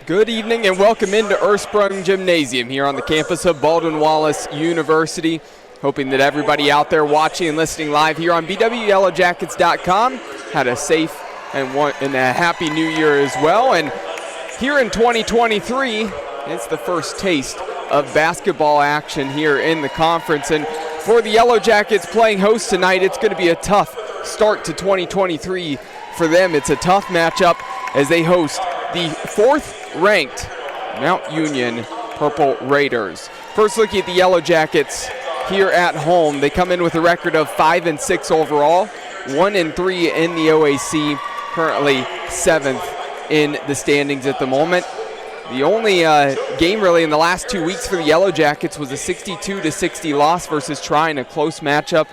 Good evening and welcome into Ursprung Gymnasium here on the campus of Baldwin Wallace University. Hoping that everybody out there watching and listening live here on bwyellowjackets.com had a safe and a happy new year as well. And here in 2023, it's the first taste of basketball action here in the conference. And for the Yellow Jackets playing host tonight, it's going to be a tough start to 2023 for them. It's a tough matchup as they host the fourth-ranked Mount Union Purple Raiders. First look at the Yellow Jackets here at home. They come in with a record of 5-6 overall, 1-3 in the OAC, currently 7th in the standings at the moment. The only game really in the last 2 weeks for the Yellow Jackets was a 62-60 loss versus Trine, a close matchup.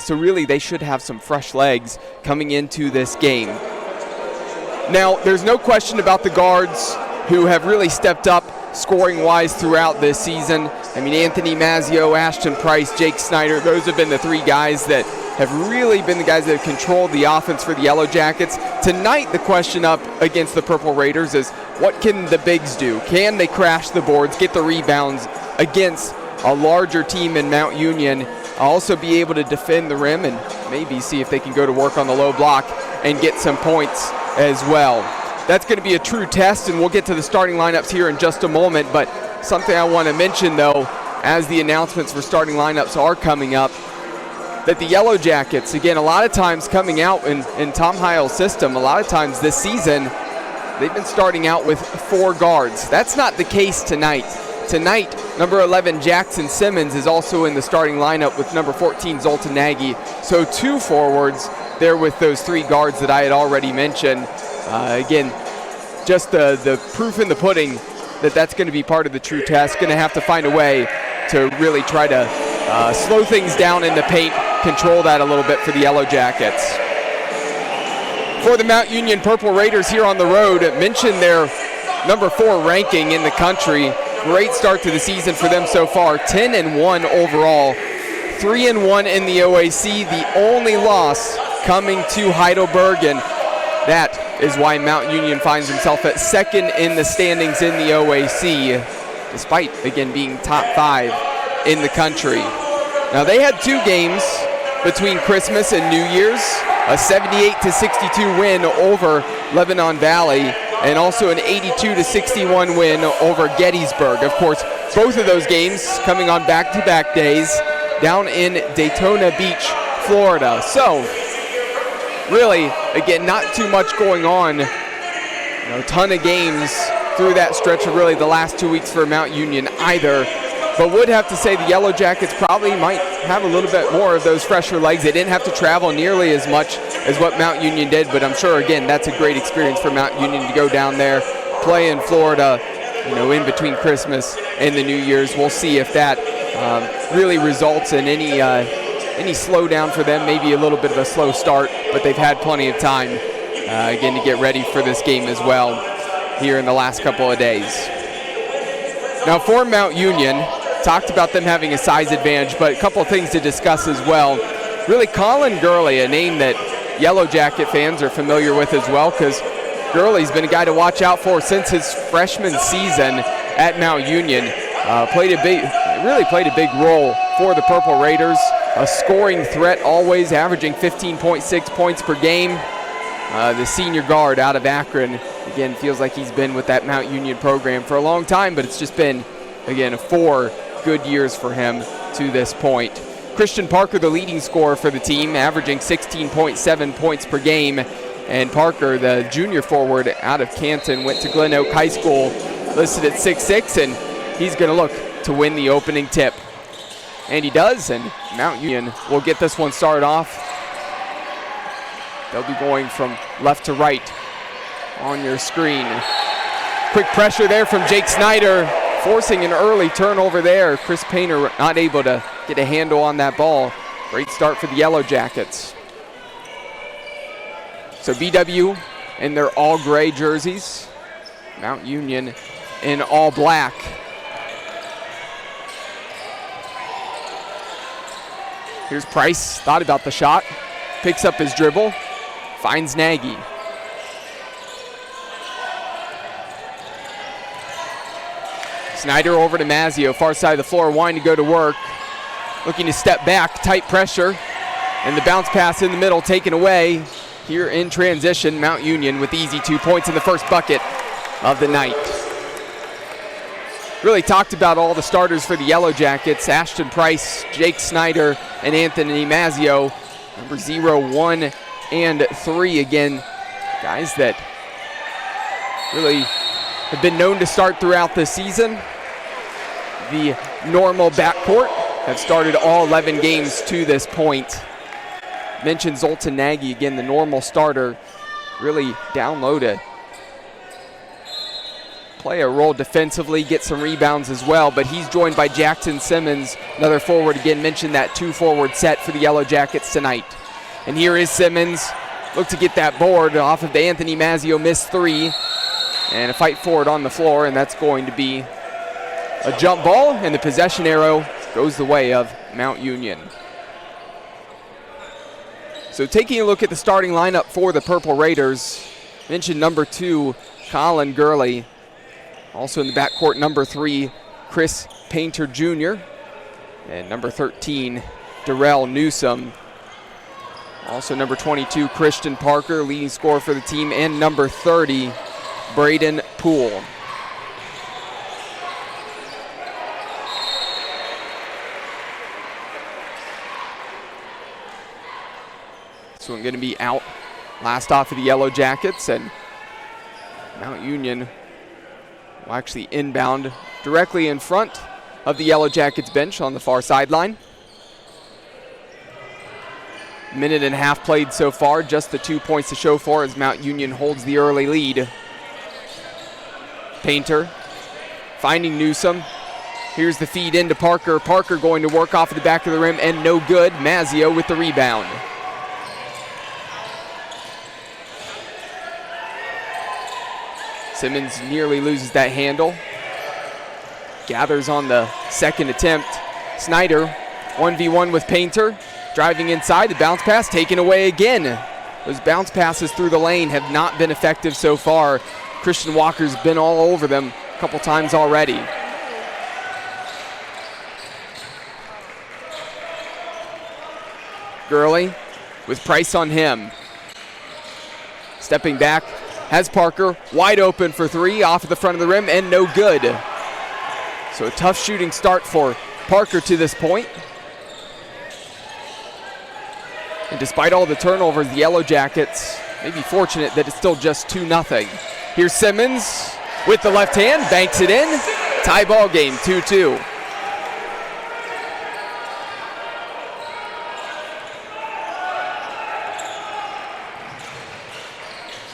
So really they should have some fresh legs coming into this game. Now, there's no question about the guards who have really stepped up scoring-wise throughout this season. I mean, Anthony Mazzio, Ashton Price, Jake Snyder, those have been the three guys that have really been the guys that have controlled the offense for the Yellow Jackets. Tonight, the question up against the Purple Raiders is, what can the bigs do? Can they crash the boards, get the rebounds against a larger team in Mount Union, also be able to defend the rim and maybe see if they can go to work on the low block and get some points as well. That's going to be a true test, and we'll get to the starting lineups here in just a moment. But something I want to mention, though, as the announcements for starting lineups are coming up, that the Yellow Jackets, again, a lot of times coming out in Tom Heil's system, a lot of times this season, they've been starting out with 4 guards. That's not the case tonight. Tonight, number 11, Jackson Simmons, is also in the starting lineup with number 14, Zoltan Nagy. So 2 forwards there with those 3 guards that I had already mentioned. Again, just the proof in the pudding that that's going to be part of the true test. Going to have to find a way to really try to slow things down in the paint, control that a little bit for the Yellow Jackets. For the Mount Union Purple Raiders here on the road, mentioned their number 4 ranking in the country. Great start to the season for them so far, 10-1 overall, 3-1 in the OAC. The only loss coming to Heidelberg, and that is why Mount Union finds himself at 2nd in the standings in the OAC, despite, again, being top 5 in the country. Now, they had 2 games between Christmas and New Year's, a 78-62 win over Lebanon Valley, and also an 82-61 win over Gettysburg. Of course, both of those games coming on back-to-back days down in Daytona Beach, Florida. So, really, again, not too much going on. A ton of games through that stretch of really the last 2 weeks for Mount Union either. But would have to say the Yellow Jackets probably might have a little bit more of those fresher legs. They didn't have to travel nearly as much as what Mount Union did, but I'm sure, again, that's a great experience for Mount Union to go down there, play in Florida, in between Christmas and the New Year's. We'll see if that really results in any slowdown for them, maybe a little bit of a slow start, but they've had plenty of time, again, to get ready for this game as well here in the last couple of days. Now, for Mount Union, talked about them having a size advantage, but a couple of things to discuss as well. Really, Colin Gurley, a name that Yellow Jacket fans are familiar with as well, because Gurley's been a guy to watch out for since his freshman season at Mount Union. Really played a big role for the Purple Raiders. A scoring threat always, averaging 15.6 points per game. The senior guard out of Akron, again, feels like he's been with that Mount Union program for a long time, but it's just been, again, 4 good years for him to this point. Christian Parker, the leading scorer for the team, averaging 16.7 points per game. And Parker, the junior forward out of Canton, went to Glen Oak High School, listed at 6'6", and he's going to look to win the opening tip. And he does, and Mount Union will get this one started off. They'll be going from left to right on your screen. Quick pressure there from Jake Snyder, forcing an early turnover there. Chris Painter not able to get a handle on that ball. Great start for the Yellow Jackets. So BW in their all gray jerseys. Mount Union in all black. Here's Price, thought about the shot, picks up his dribble, finds Nagy. Snyder over to Mazzio, far side of the floor, wanting to go to work. Looking to step back, tight pressure. And the bounce pass in the middle taken away. Here in transition, Mount Union with easy 2 points in the first bucket of the night. Really talked about all the starters for the Yellow Jackets. Ashton Price, Jake Snyder, and Anthony Mazzio. Number 0, 1, and 3 again. Guys that really have been known to start throughout the season. The normal backcourt have started all 11 games to this point. Mentioned Zoltan Nagy, again, the normal starter, really down low to play a role defensively, get some rebounds as well, but he's joined by Jackson Simmons, another forward. Again, mentioned that 2-forward set for the Yellow Jackets tonight. And here is Simmons, look to get that board off of the Anthony Mazzio missed 3, and a fight for it on the floor, and that's going to be a jump ball, and the possession arrow goes the way of Mount Union. So taking a look at the starting lineup for the Purple Raiders, mentioned number 2, Colin Gurley. Also in the backcourt, number 3, Chris Painter Jr. And number 13, Darrell Newsom. Also number 22, Christian Parker, leading scorer for the team. And number 30, Braden Poole. This one going to be out last off of the Yellow Jackets, and Mount Union will actually inbound directly in front of the Yellow Jackets bench on the far sideline. Minute and a half played so far, just the 2 points to show for as Mount Union holds the early lead. Painter finding Newsom. Here's the feed into Parker. Parker going to work off of the back of the rim, and no good. Mazzio with the rebound. Simmons nearly loses that handle. Gathers on the second attempt. Snyder, 1v1 with Painter. Driving inside, the bounce pass taken away again. Those bounce passes through the lane have not been effective so far. Christian Walker's been all over them a couple times already. Gurley with Price on him. Stepping back, has Parker wide open for 3 off of the front of the rim, and no good. So a tough shooting start for Parker to this point. And despite all the turnovers, the Yellow Jackets may be fortunate that it's still just 2-0. Here's Simmons with the left hand, banks it in. Tie ball game, 2-2.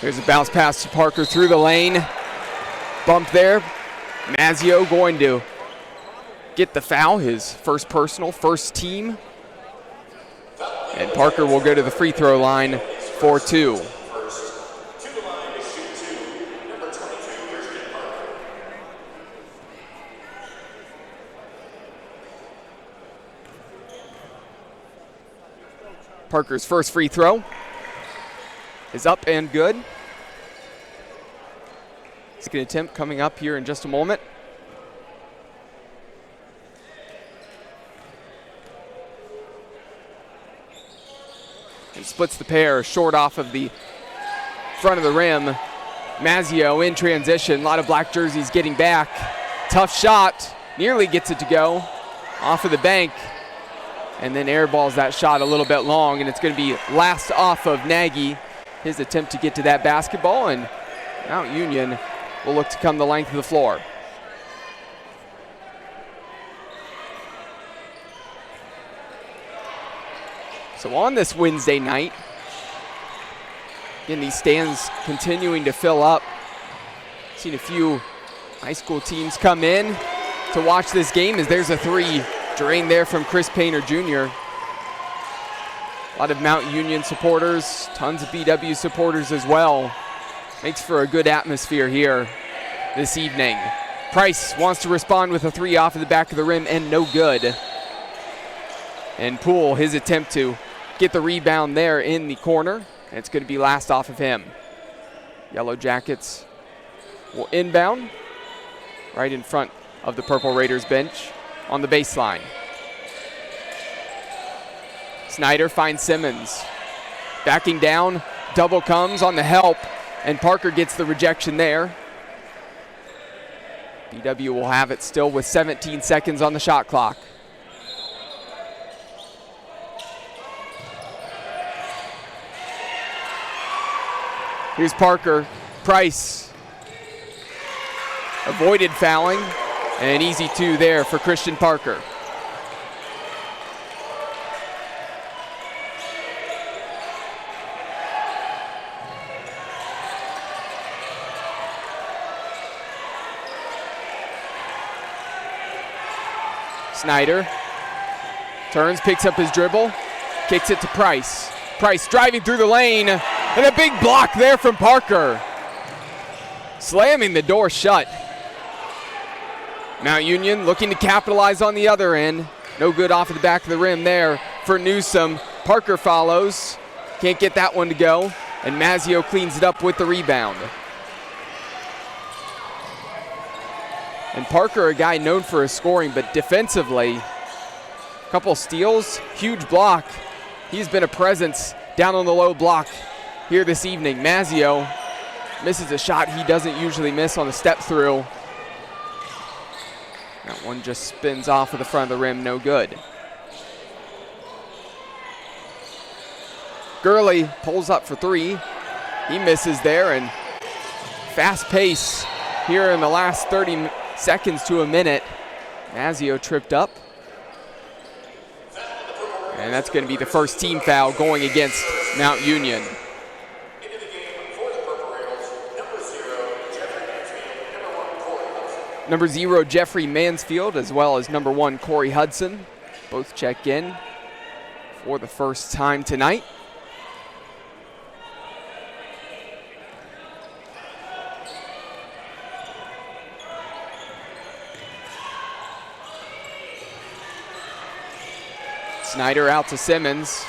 There's a bounce pass to Parker through the lane. Bump there. Mazzio going to get the foul, his first personal, first team. And Parker will go to the free throw line for 2. Parker's first free throw is up and good. Second attempt coming up here in just a moment. And splits the pair short off of the front of the rim. Mazzio in transition, a lot of black jerseys getting back. Tough shot, nearly gets it to go off of the bank. And then airballs that shot a little bit long, and it's going to be last off of Nagy. His attempt to get to that basketball, and Mount Union will look to come the length of the floor. So on this Wednesday night, again, these stands continuing to fill up. Seen a few high school teams come in to watch this game as there's a 3 drained there from Chris Painter Jr. A lot of Mount Union supporters, tons of BW supporters as well. Makes for a good atmosphere here this evening. Price wants to respond with a 3 off of the back of the rim, and no good. And Poole, his attempt to get the rebound there in the corner, and it's going to be last off of him. Yellow Jackets will inbound right in front of the Purple Raiders bench on the baseline. Snyder finds Simmons. Backing down, double comes on the help, and Parker gets the rejection there. BW will have it still with 17 seconds on the shot clock. Here's Parker. Price avoided fouling, and an easy 2 there for Christian Parker. Snyder turns, picks up his dribble, kicks it to Price. Price driving through the lane, and a big block there from Parker. Slamming the door shut. Mount Union looking to capitalize on the other end. No good off of the back of the rim there for Newsome. Parker follows, can't get that one to go, and Mazzio cleans it up with the rebound. And Parker, a guy known for his scoring, but defensively, a couple steals, huge block. He's been a presence down on the low block here this evening. Mazzio misses a shot he doesn't usually miss on the step through. That one just spins off of the front of the rim, no good. Gurley pulls up for 3. He misses there, and fast pace here in the last 30 seconds to a minute. Mazzio tripped up. And that's going to be the first team foul going against Mount Union. Number 0, Jeffrey Mansfield, as well as number 1, Corey Hudson. Both check in for the first time tonight. Snyder out to Simmons.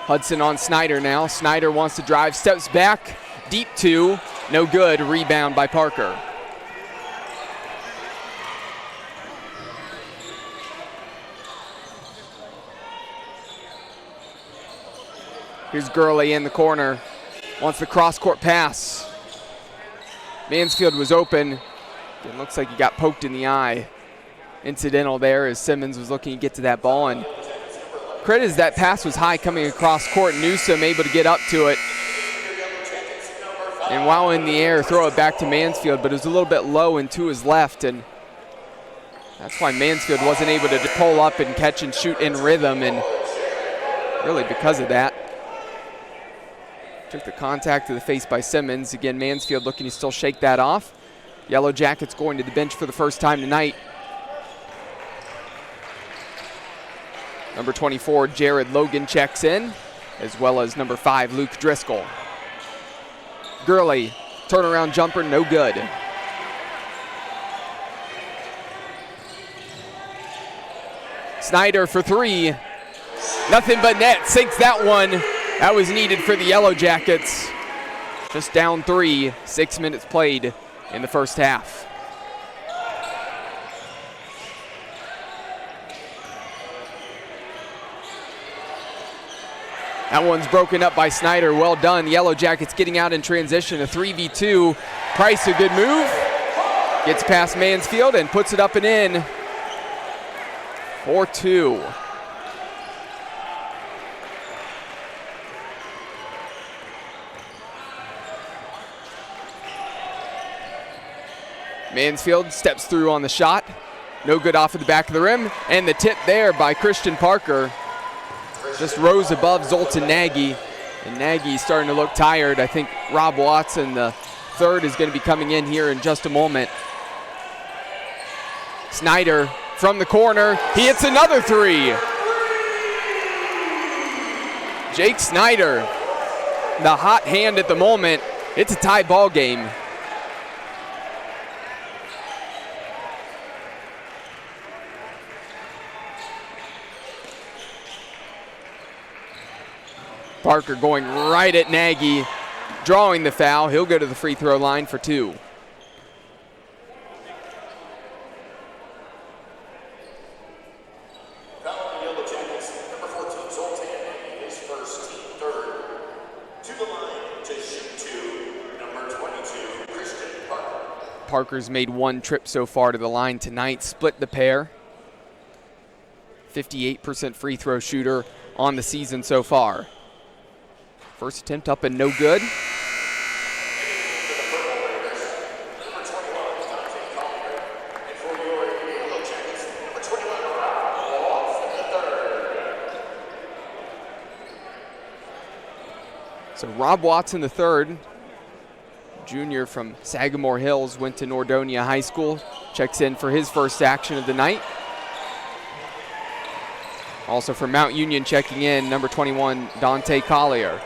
Hudson on Snyder now. Snyder wants to drive, steps back, deep 2, no good. Rebound by Parker. Here's Gurley in the corner. Wants the cross-court pass. Mansfield was open. It looks like he got poked in the eye. Incidental there as Simmons was looking to get to that ball. And credit is that pass was high coming across court. Newsome able to get up to it. And while in the air, throw it back to Mansfield, but it was a little bit low and to his left. And that's why Mansfield wasn't able to pull up and catch and shoot in rhythm. And really because of that, took the contact to the face by Simmons. Again, Mansfield looking to still shake that off. Yellow Jackets going to the bench for the first time tonight. Number 24, Jared Logan checks in, as well as number 5, Luke Driscoll. Gurley, turnaround jumper, no good. Snyder for 3. Nothing but net, sinks that one. That was needed for the Yellow Jackets. Just down 3, 6 minutes played in the first half. That one's broken up by Snyder. Well done. Yellow Jackets getting out in transition. A 3v2. Price, a good move. Gets past Mansfield and puts it up and in. 4-2. Mansfield steps through on the shot. No good off of the back of the rim. And the tip there by Christian Parker. Just rose above Zoltan Nagy, and Nagy's starting to look tired. I think Rob Watson, the 3rd, is going to be coming in here in just a moment. Snyder from the corner, he hits another 3. Jake Snyder, the hot hand at the moment. It's a tie ball game. Parker going right at Nagy, drawing the foul. He'll go to the free throw line for 2. Parker's made one trip so far to the line tonight, split the pair. 58% free throw shooter on the season so far. First attempt up and no good. So Rob Watson III, junior from Sagamore Hills, went to Nordonia High School, checks in for his first action of the night. Also from Mount Union checking in, number 21, Dante Collier.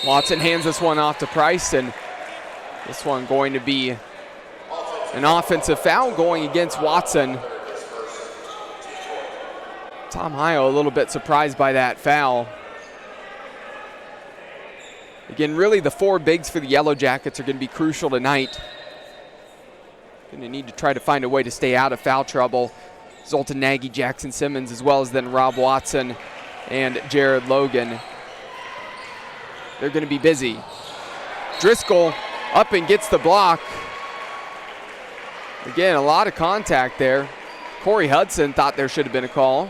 Watson hands this one off to Price, and this one going to be an offensive foul going against Watson. Tom Hio a little bit surprised by that foul. Again, really the four bigs for the Yellow Jackets are going to be crucial tonight. Going to need to try to find a way to stay out of foul trouble. Zoltan Nagy, Jackson Simmons, as well as then Rob Watson and Jared Logan. They're going to be busy. Driscoll up and gets the block. Again, a lot of contact there. Corey Hudson thought there should have been a call.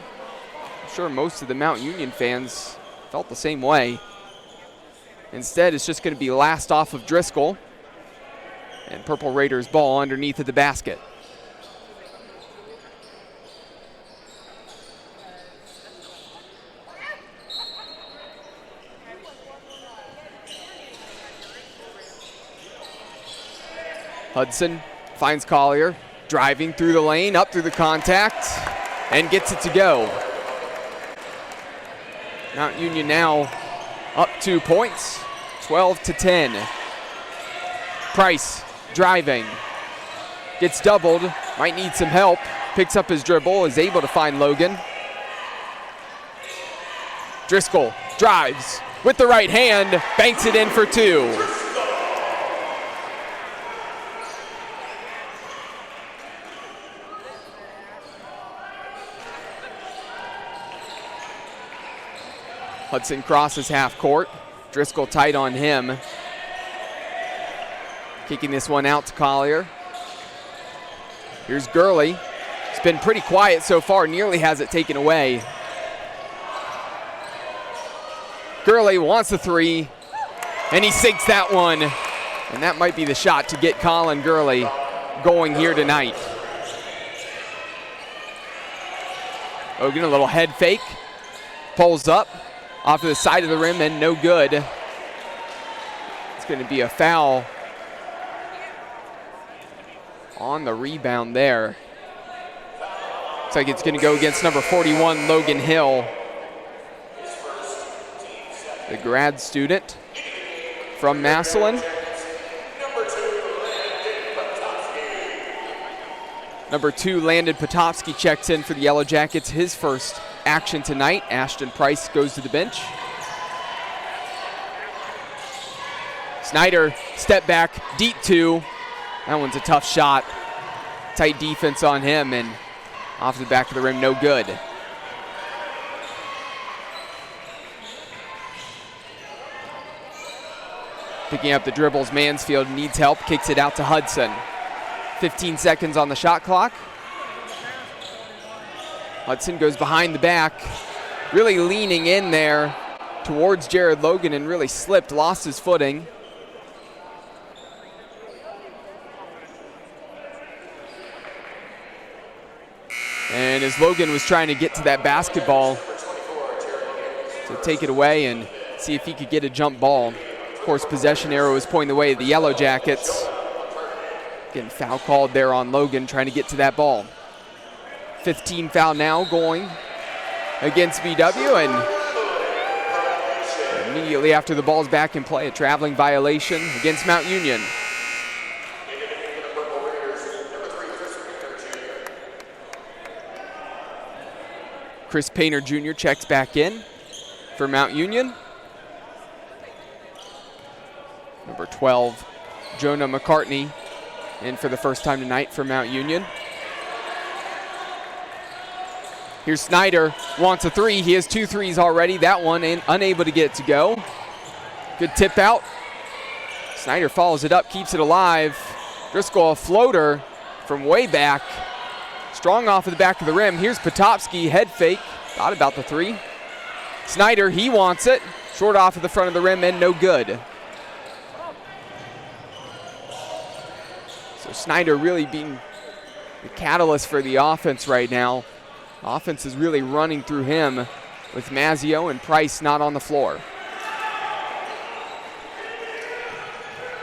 I'm sure most of the Mount Union fans felt the same way. Instead, it's just going to be last off of Driscoll. And Purple Raiders ball underneath of the basket. Hudson finds Collier, driving through the lane, up through the contact, and gets it to go. Mount Union now up 2 points, 12-10. Price driving, gets doubled, might need some help, picks up his dribble, is able to find Logan. Driscoll drives with the right hand, banks it in for two. Hudson crosses half court. Driscoll tight on him. Kicking this one out to Collier. Here's Gurley. It's been pretty quiet so far, nearly has it taken away. Gurley wants the three, and he sinks that one. And that might be the shot to get Colin Gurley going here tonight. Logan, a little head fake. Pulls up. Off to the side of the rim and no good. It's going to be a foul on the rebound there. Looks like it's going to go against number 41, Logan Hill, the grad student from Massillon. Number 2, Landon Potofsky checks in for the Yellow Jackets, his first action tonight. Ashton Price goes to the bench. Snyder, step back, deep two. That one's a tough shot. Tight defense on him, and off the back of the rim, no good. Picking up the dribbles, Mansfield needs help, kicks it out to Hudson. 15 seconds on the shot clock. Hudson goes behind the back, really leaning in there towards Jared Logan and really slipped, lost his footing. And as Logan was trying to get to that basketball to take it away and see if he could get a jump ball. Of course, possession arrow is pointing the way of the Yellow Jackets. Getting foul called there on Logan trying to get to that ball. 15 foul now going against BW, and immediately after the ball's back in play, a traveling violation against Mount Union. Chris Painter Jr. checks back in for Mount Union. Number 12, Jonah McCartney, in for the first time tonight for Mount Union. Here's Snyder, wants a three. He has 2 threes already. That one unable to get it to go. Good tip out. Snyder follows it up, keeps it alive. Driscoll, a floater from way back. Strong off of the back of the rim. Here's Potopsky, head fake. Thought about the three. Snyder, he wants it. Short off of the front of the rim and no good. So Snyder really being the catalyst for the offense right now. Offense is really running through him with Mazzio and Price not on the floor.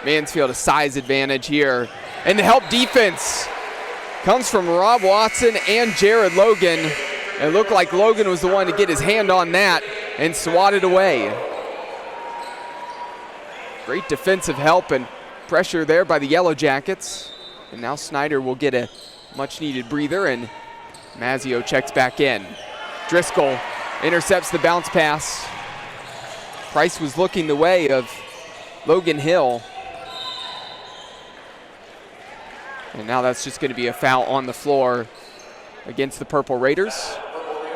Mansfield a size advantage here. And the help defense comes from Rob Watson and Jared Logan. It looked like Logan was the one to get his hand on that and swat it away. Great defensive help and pressure there by the Yellow Jackets. And now Snyder will get a much needed breather and Mazzio checks back in. Driscoll intercepts the bounce pass. Price was looking the way of Logan Hill. And now that's just going to be a foul on the floor against the Purple Raiders.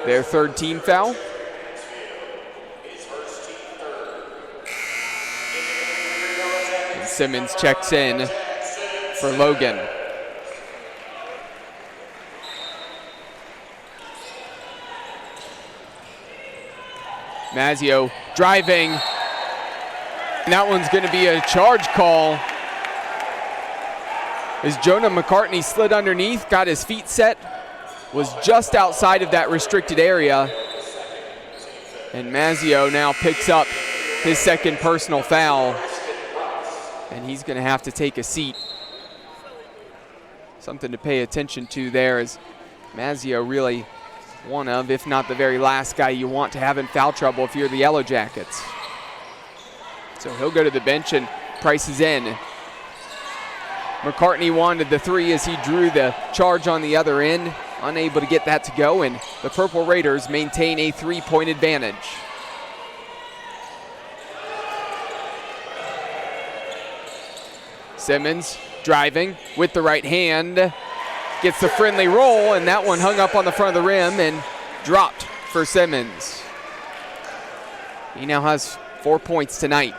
Their third team foul. And Simmons checks in for Logan. Mazzio driving. And that one's going to be a charge call. As Jonah McCartney slid underneath, got his feet set, was just outside of that restricted area. And Mazzio now picks up his second personal foul. And he's going to have to take a seat. Something to pay attention to there is Mazzio really one of, if not the very last guy you want to have in foul trouble if you're the Yellow Jackets. So he'll go to the bench and Price is in. McCartney wanted the three as he drew the charge on the other end. Unable to get that to go, and the Purple Raiders maintain a 3-point advantage. Simmons driving with the right hand. Gets the friendly roll, and that one hung up on the front of the rim and dropped for Simmons. He now has 4 points tonight.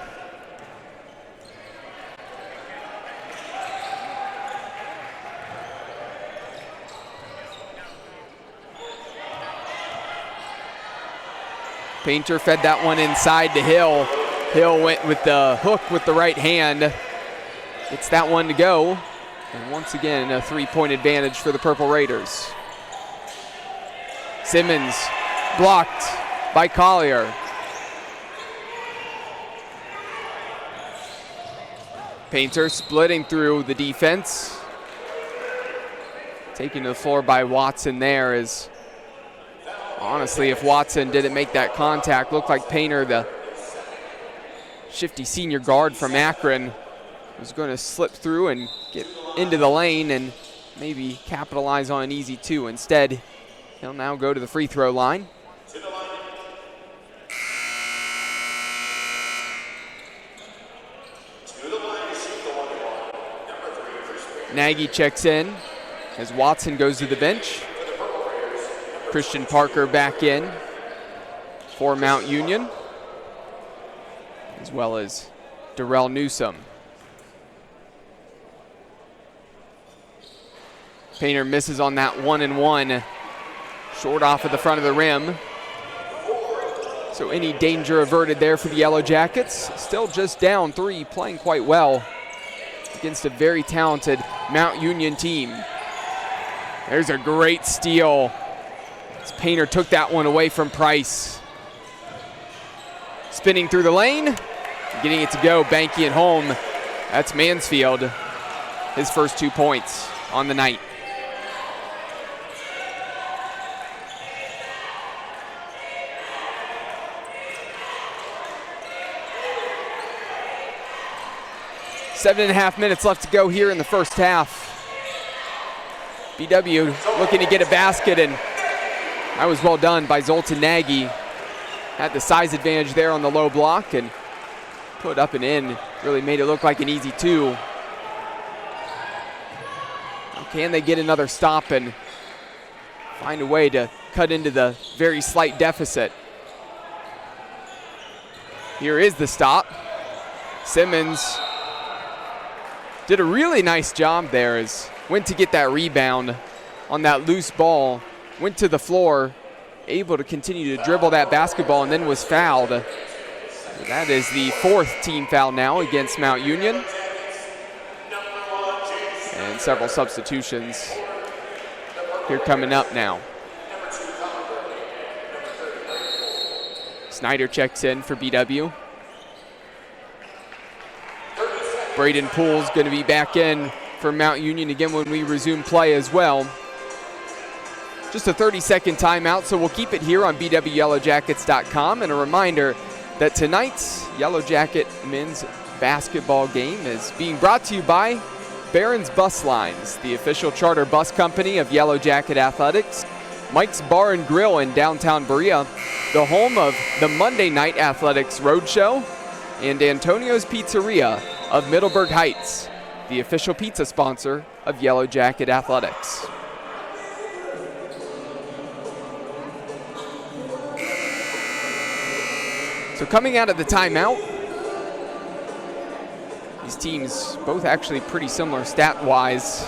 Painter fed that one inside to Hill. Hill went with the hook with the right hand. Gets that one to go. And once again, a 3-point advantage for the Purple Raiders. Simmons blocked by Collier. Painter splitting through the defense. Taken to the floor by Watson there is, honestly, if Watson didn't make that contact, looked like Painter, the shifty senior guard from Akron, was going to slip through and get into the lane and maybe capitalize on an easy two. Instead, he'll now go to the free throw line. Nagy checks in as Watson goes to the bench. Christian Parker back in for Mount Union, as well as Darrell Newsome. Painter misses on that 1-and-1, short off of the front of the rim. So any danger averted there for the Yellow Jackets. Still just down 3, playing quite well against a very talented Mount Union team. There's a great steal. Painter took that one away from Price. Spinning through the lane, getting it to go, Banky and home. That's Mansfield, his first 2 points on the night. Seven and a half minutes left to go here in the first half. BW looking to get a basket, and that was well done by Zoltan Nagy. Had the size advantage there on the low block and put up and in. Really made it look like an easy two. Can they get another stop and find a way to cut into the very slight deficit. Here is the stop. Simmons did a really nice job there as went to get that rebound on that loose ball, went to the floor, able to continue to dribble that basketball, and then was fouled. That is the 4th team foul now against Mount Union. And several substitutions here coming up now. Snyder checks in for BW. Braden Poole's going to be back in for Mount Union again when we resume play as well. Just a 30-second timeout, so we'll keep it here on BWYellowJackets.com. And a reminder that tonight's Yellow Jacket men's basketball game is being brought to you by Barron's Bus Lines, the official charter bus company of Yellow Jacket Athletics, Mike's Bar and Grill in downtown Berea, the home of the Monday Night Athletics Roadshow, and Antonio's Pizzeria of Middleburg Heights, the official pizza sponsor of Yellow Jacket Athletics. So coming out of the timeout, these teams both actually pretty similar stat-wise.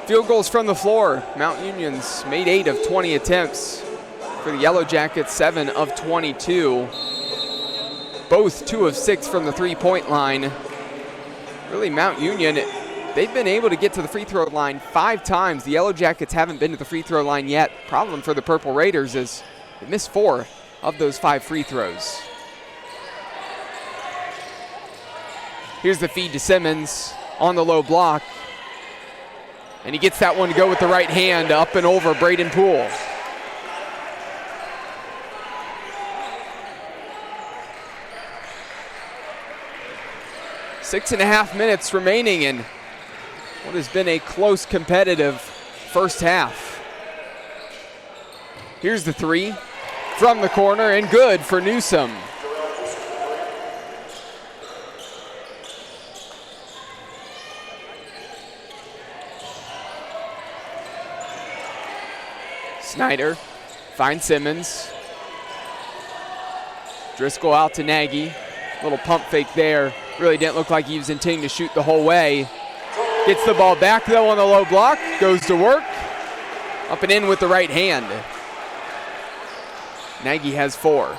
Field goals from the floor. Mount Union's made 8 of 20 attempts. For the Yellow Jackets, 7 of 22. Both 2 of 6 from the three-point line. Really, Mount Union, they've been able to get to the free throw line 5 times. The Yellow Jackets haven't been to the free throw line yet. Problem for the Purple Raiders is they missed 4 of those 5 free throws. Here's the feed to Simmons on the low block. And he gets that one to go with the right hand up and over Braden Poole. Six and a half minutes remaining in what has been a close, competitive first half. Here's the three from the corner and good for Newsom. Snyder finds Simmons. Driscoll out to Nagy. Little pump fake there. Really didn't look like he was intending to shoot the whole way. Gets the ball back though on the low block. Goes to work. Up and in with the right hand. Nagy has 4.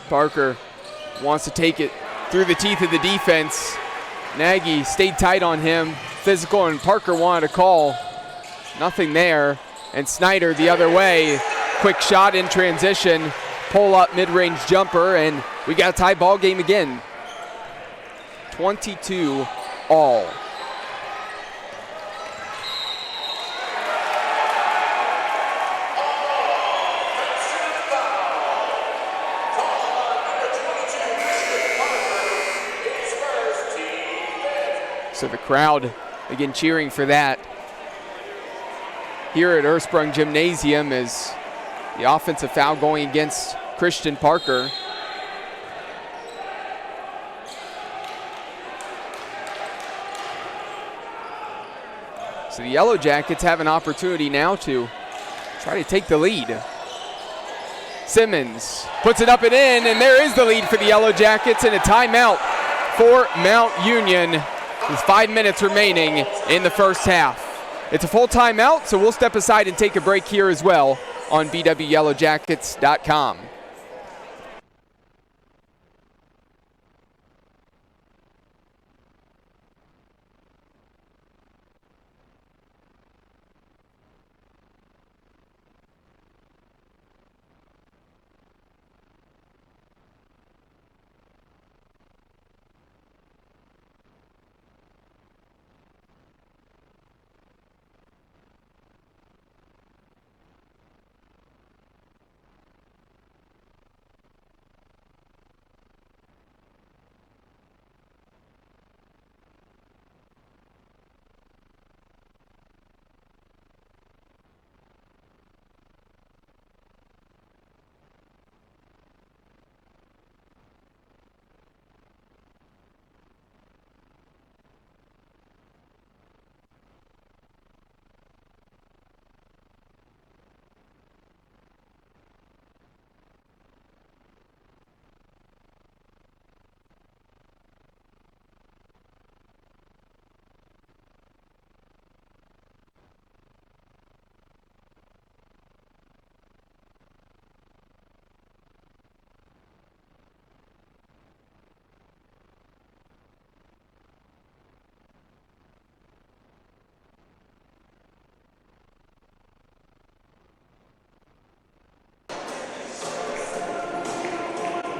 Parker wants to take it through the teeth of the defense. Nagy stayed tight on him, physical, and Parker wanted a call. Nothing there. And Snyder the other way. Quick shot in transition. Pull up mid-range jumper, and we got a tie ball game again. 22 all. So the crowd, again, cheering for that. Here at Ursprung Gymnasium is the offensive foul going against Christian Parker. So the Yellow Jackets have an opportunity now to try to take the lead. Simmons puts it up and in, and there is the lead for the Yellow Jackets, and a timeout for Mount Union with 5 minutes remaining in the first half. It's a full timeout, so we'll step aside and take a break here as well on BWYellowJackets.com.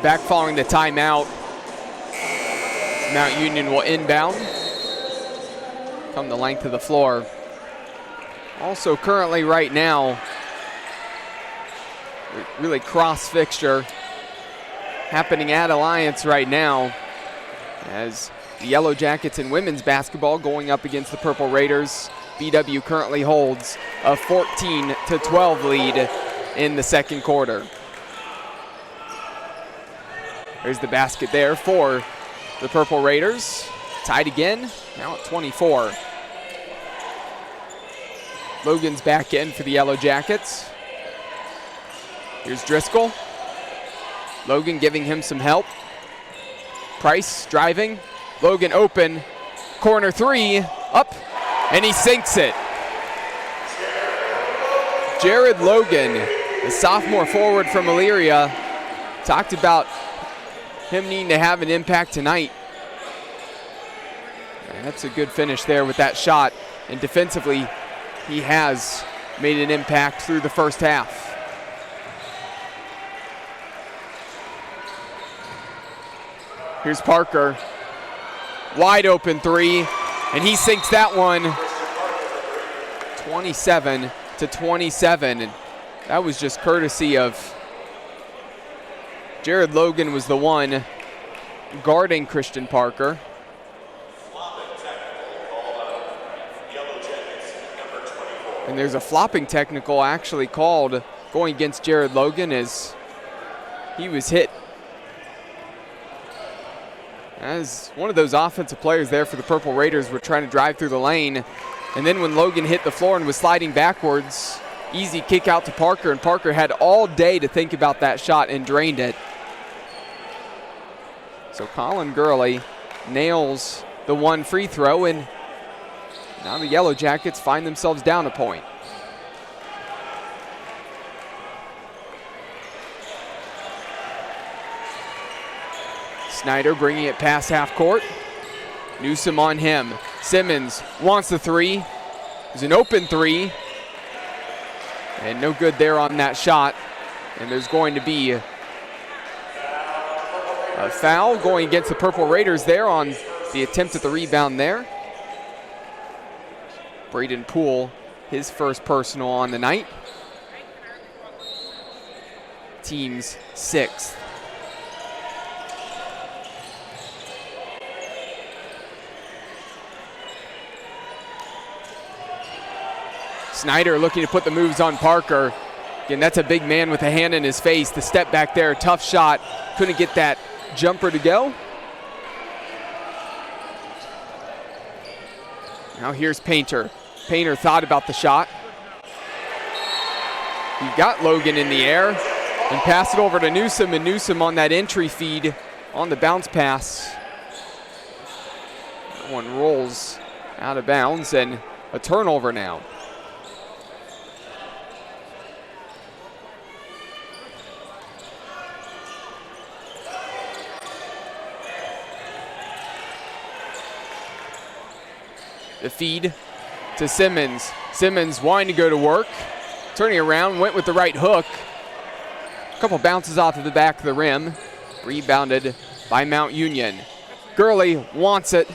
back following the timeout. Mount Union will inbound from the length of the floor. Also currently right now, really cross fixture happening at Alliance right now, as the Yellow Jackets in women's basketball going up against the Purple Raiders. BW currently holds a 14-12 lead in the second quarter. There's the basket there for the Purple Raiders. Tied again, now at 24. Logan's back in for the Yellow Jackets. Here's Driscoll. Logan giving him some help. Price driving. Logan open. Corner three. Up. And he sinks it. Jared Logan, the sophomore forward from Elyria, talked about him needing to have an impact tonight. And that's a good finish there with that shot. And defensively, he has made an impact through the first half. Here's Parker. Wide open three, and he sinks that one. 27-27, and that was just courtesy of Jared Logan was the one guarding Christian Parker. And there's a flopping technical actually called going against Jared Logan as he was hit as one of those offensive players there for the Purple Raiders were trying to drive through the lane. And then when Logan hit the floor and was sliding backwards, easy kick out to Parker, and Parker had all day to think about that shot and drained it. So Colin Gurley nails the one free throw, and now the Yellow Jackets find themselves down a point. Snyder bringing it past half court. Newsom on him. Simmons wants the three. There's an open three. And no good there on that shot. And there's going to be a foul going against the Purple Raiders there on the attempt at the rebound there. Braden Poole, his first personal on the night. Team's sixth. Snyder looking to put the moves on Parker. Again, that's a big man with a hand in his face. The step back there, tough shot. Couldn't get that jumper to go. Now here's Painter. Painter thought about the shot. He got Logan in the air and passed it over to Newsom, and Newsom on that entry feed on the bounce pass. That one rolls out of bounds, and a turnover now. The feed to Simmons. Simmons wanting to go to work. Turning around, went with the right hook. A couple bounces off of the back of the rim. Rebounded by Mount Union. Gurley wants it.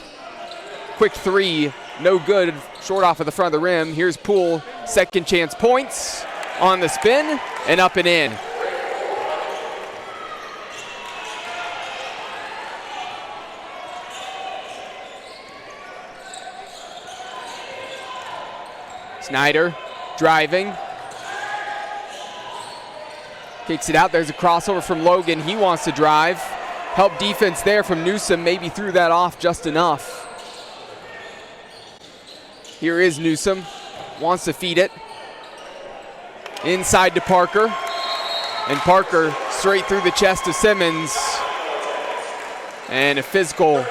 Quick three, no good. Short off of the front of the rim. Here's Poole, second chance points. On the spin, and up and in. Snyder driving. Kicks it out. There's a crossover from Logan. He wants to drive. Help defense there from Newsom. Maybe threw that off just enough. Here is Newsom. Wants to feed it. Inside to Parker. And Parker straight through the chest of Simmons. And a physical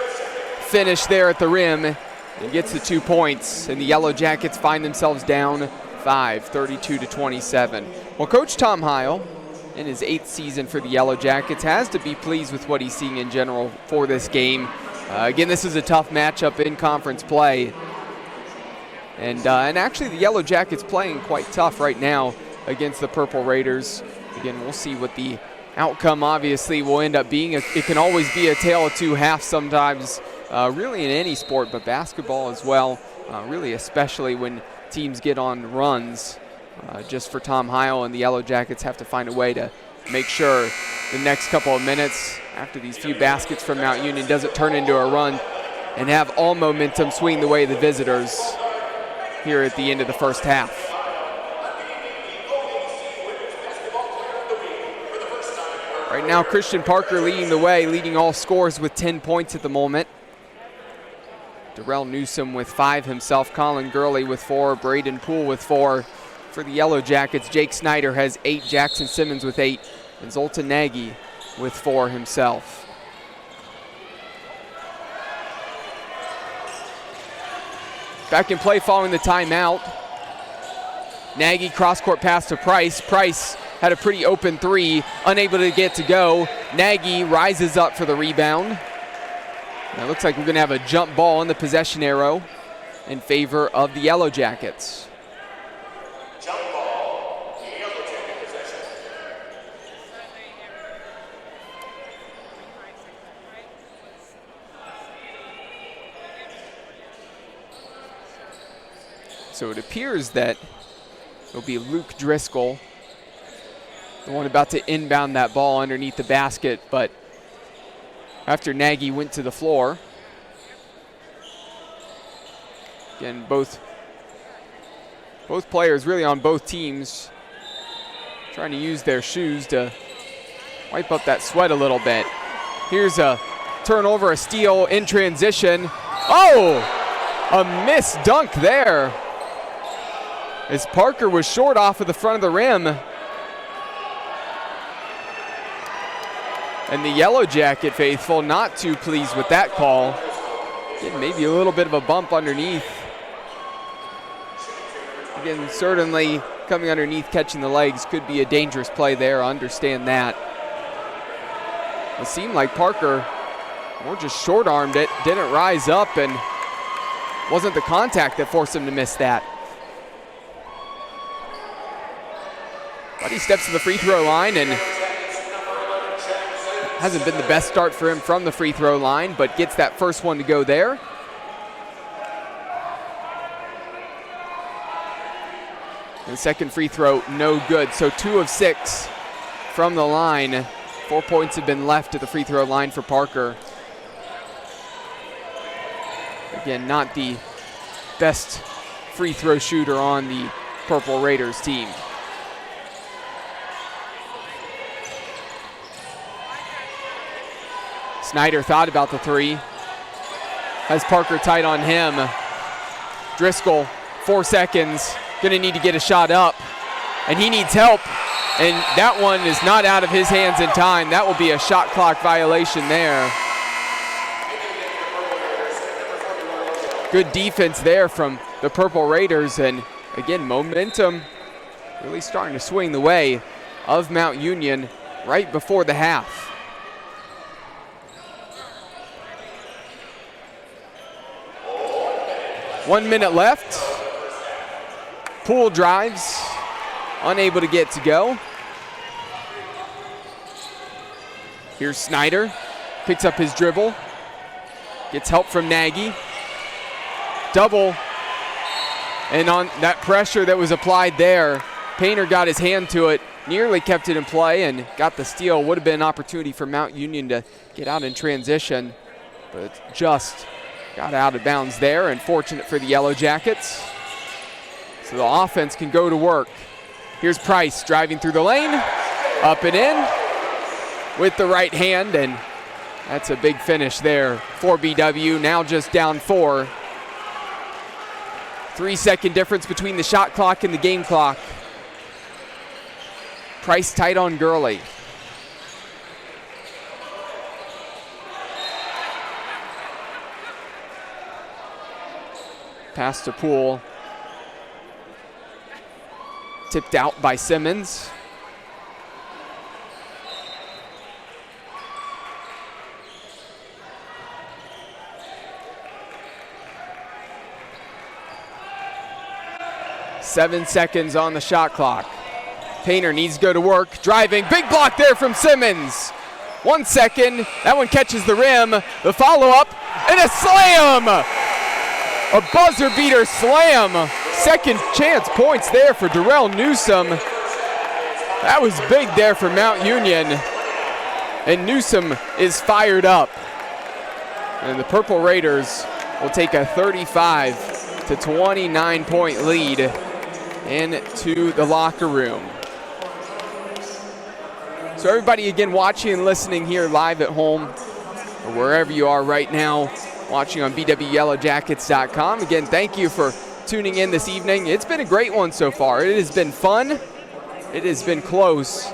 finish there at the rim. He gets the 2 points, and the Yellow Jackets find themselves down 5, 32-27. Well, Coach Tom Heil, in his 8th season for the Yellow Jackets, has to be pleased with what he's seeing in general for this game. Again, this is a tough matchup in conference play. And actually, the Yellow Jackets playing quite tough right now against the Purple Raiders. Again, we'll see what the outcome obviously will end up being. It can always be a tale of two halves sometimes, really in any sport, but basketball as well, really especially when teams get on runs. Just for Tom Heil and the Yellow Jackets have to find a way to make sure the next couple of minutes after these few baskets from Mount Union doesn't turn into a run and have all momentum swing the way of the visitors here at the end of the first half. Right now, Christian Parker leading the way, leading all scores with 10 points at the moment. Darrell Newsom with 5 himself, Colin Gurley with 4, Braden Poole with 4. For the Yellow Jackets, Jake Snyder has 8, Jackson Simmons with 8, and Zoltan Nagy with 4 himself. Back in play following the timeout. Nagy cross-court pass to Price. Price had a pretty open three, unable to get to go. Nagy rises up for the rebound. And it looks like we're going to have a jump ball on the possession arrow in favor of the Yellow Jackets. Jump ball, Yellow Jacket possession. So it appears that it'll be Luke Driscoll, the one about to inbound that ball underneath the basket, but after Nagy went to the floor. Again, both players really on both teams trying to use their shoes to wipe up that sweat a little bit. Here's a turnover, a steal in transition. Oh, a missed dunk there, as Parker was short off of the front of the rim. And the Yellow Jacket faithful not too pleased with that call. Getting maybe a little bit of a bump underneath. Again, certainly coming underneath, catching the legs could be a dangerous play there. I understand that. It seemed like Parker more just short-armed it, didn't rise up, and wasn't the contact that forced him to miss that. But he steps to the free throw line, and hasn't been the best start for him from the free throw line, but gets that first one to go there. And the second free throw, no good. So 2 of 6 from the line. 4 points have been left at the free throw line for Parker. Again, not the best free throw shooter on the Purple Raiders team. Snyder thought about the three. Has Parker tight on him. Driscoll, 4 seconds. Gonna need to get a shot up. And he needs help. And that one is not out of his hands in time. That will be a shot clock violation there. Good defense there from the Purple Raiders. And again, momentum really starting to swing the way of Mount Union right before the half. One minute left. Poole drives, unable to get to go. Here's Snyder, picks up his dribble, gets help from Nagy. Double, and on that pressure that was applied there, Painter got his hand to it, nearly kept it in play and got the steal. Would have been an opportunity for Mount Union to get out in transition, but just got out of bounds there, and fortunate for the Yellow Jackets. So the offense can go to work. Here's Price driving through the lane, up and in with the right hand, and that's a big finish there for BW. Now just down 4. 3-second difference between the shot clock and the game clock. Price tight on Gurley. Pass to Poole. Tipped out by Simmons. "7 seconds on the shot clock. Painter needs to go to work, driving, big block there from Simmons. 1 second, that one catches the rim, the follow-up, and a slam! A buzzer beater slam. Second chance points there for Darrell Newsome. That was big there for Mount Union. And Newsome is fired up. And the Purple Raiders will take a 35 to 29 point lead into the locker room. So everybody again watching and listening here live at home or wherever you are right now, watching on bwyellowjackets.com. Again, thank you for tuning in this evening. It's been a great one so far. It has been fun. It has been close.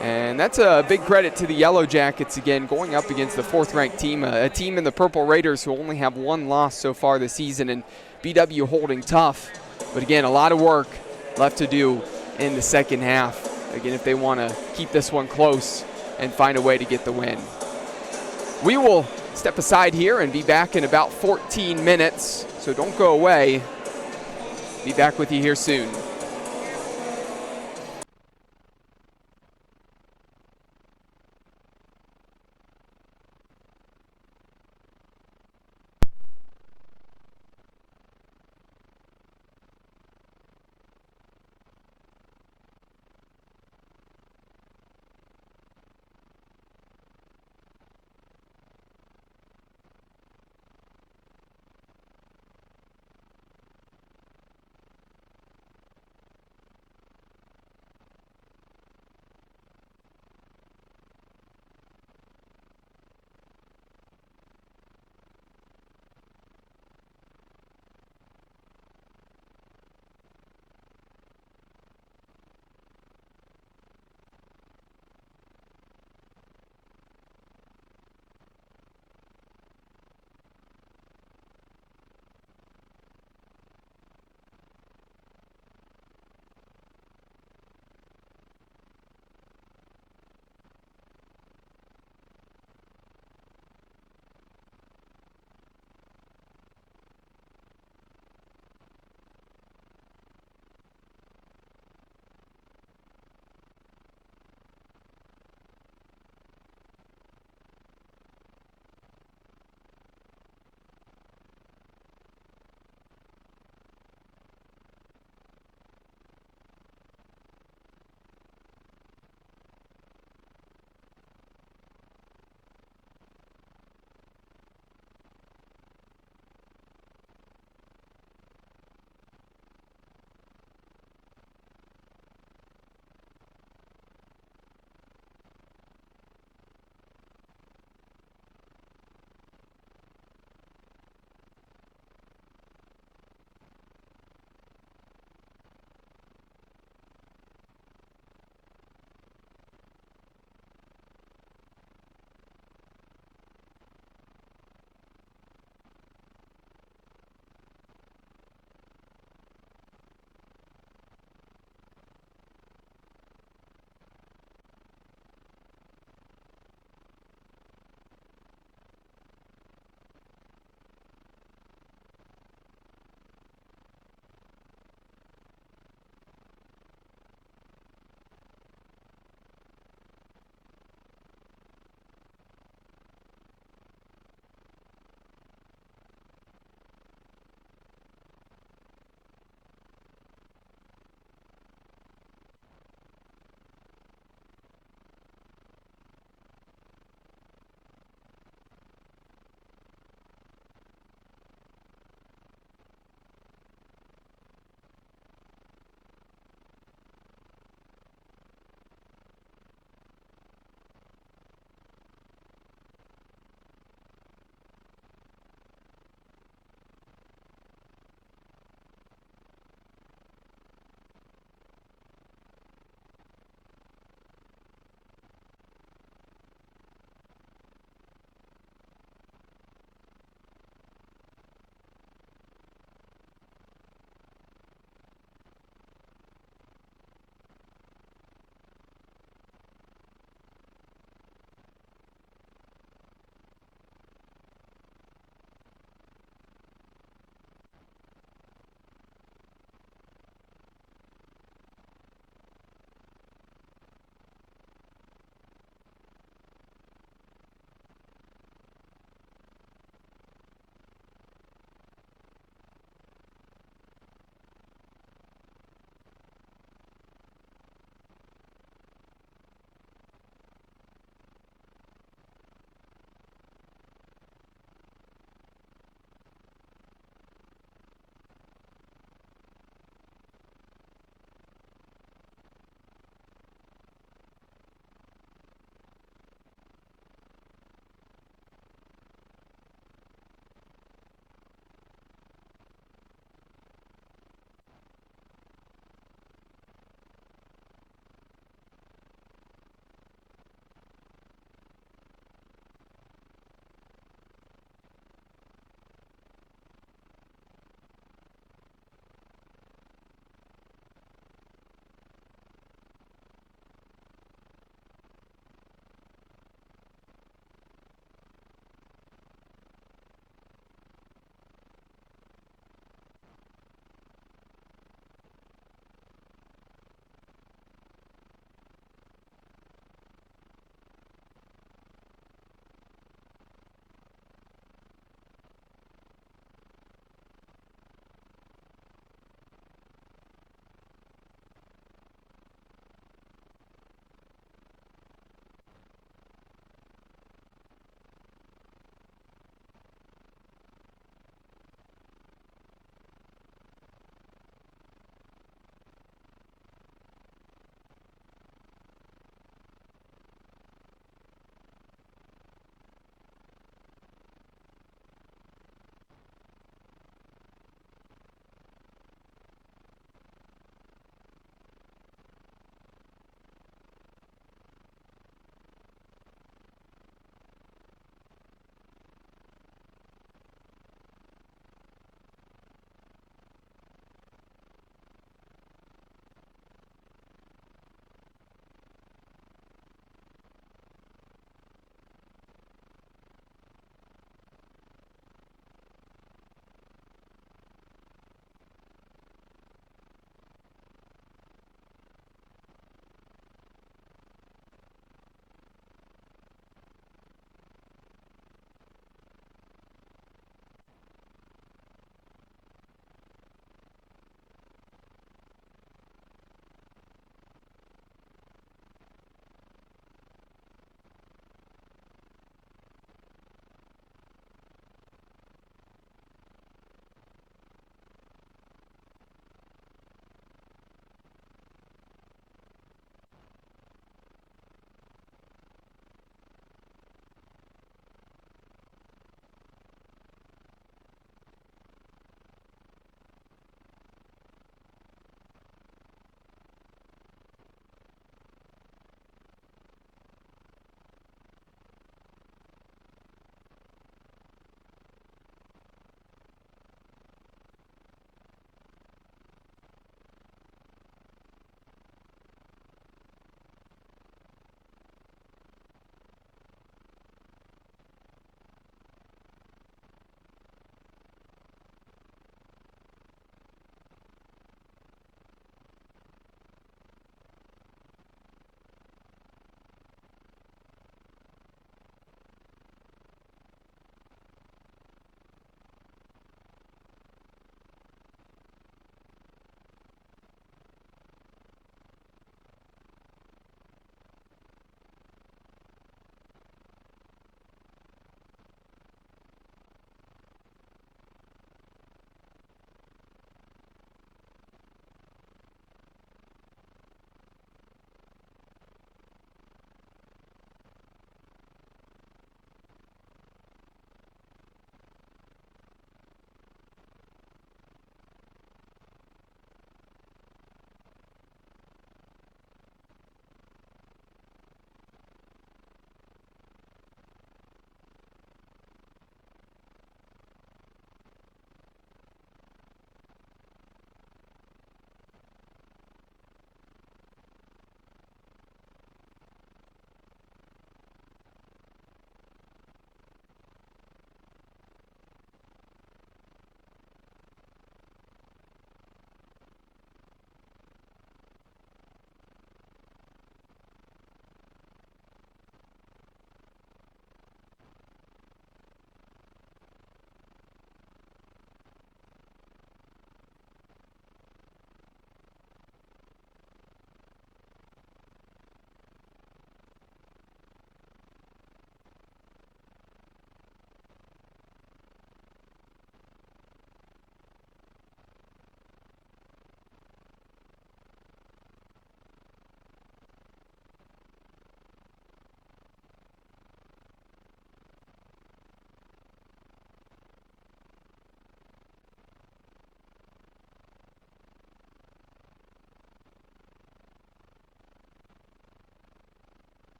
And that's a big credit to the Yellow Jackets again, going up against the 4th-ranked team, a team in the Purple Raiders who only have 1 loss so far this season, and BW holding tough. But again, a lot of work left to do in the second half. Again, if they want to keep this one close and find a way to get the win. We will step aside here and be back in about 14 minutes, so don't go away. Be back with you here soon.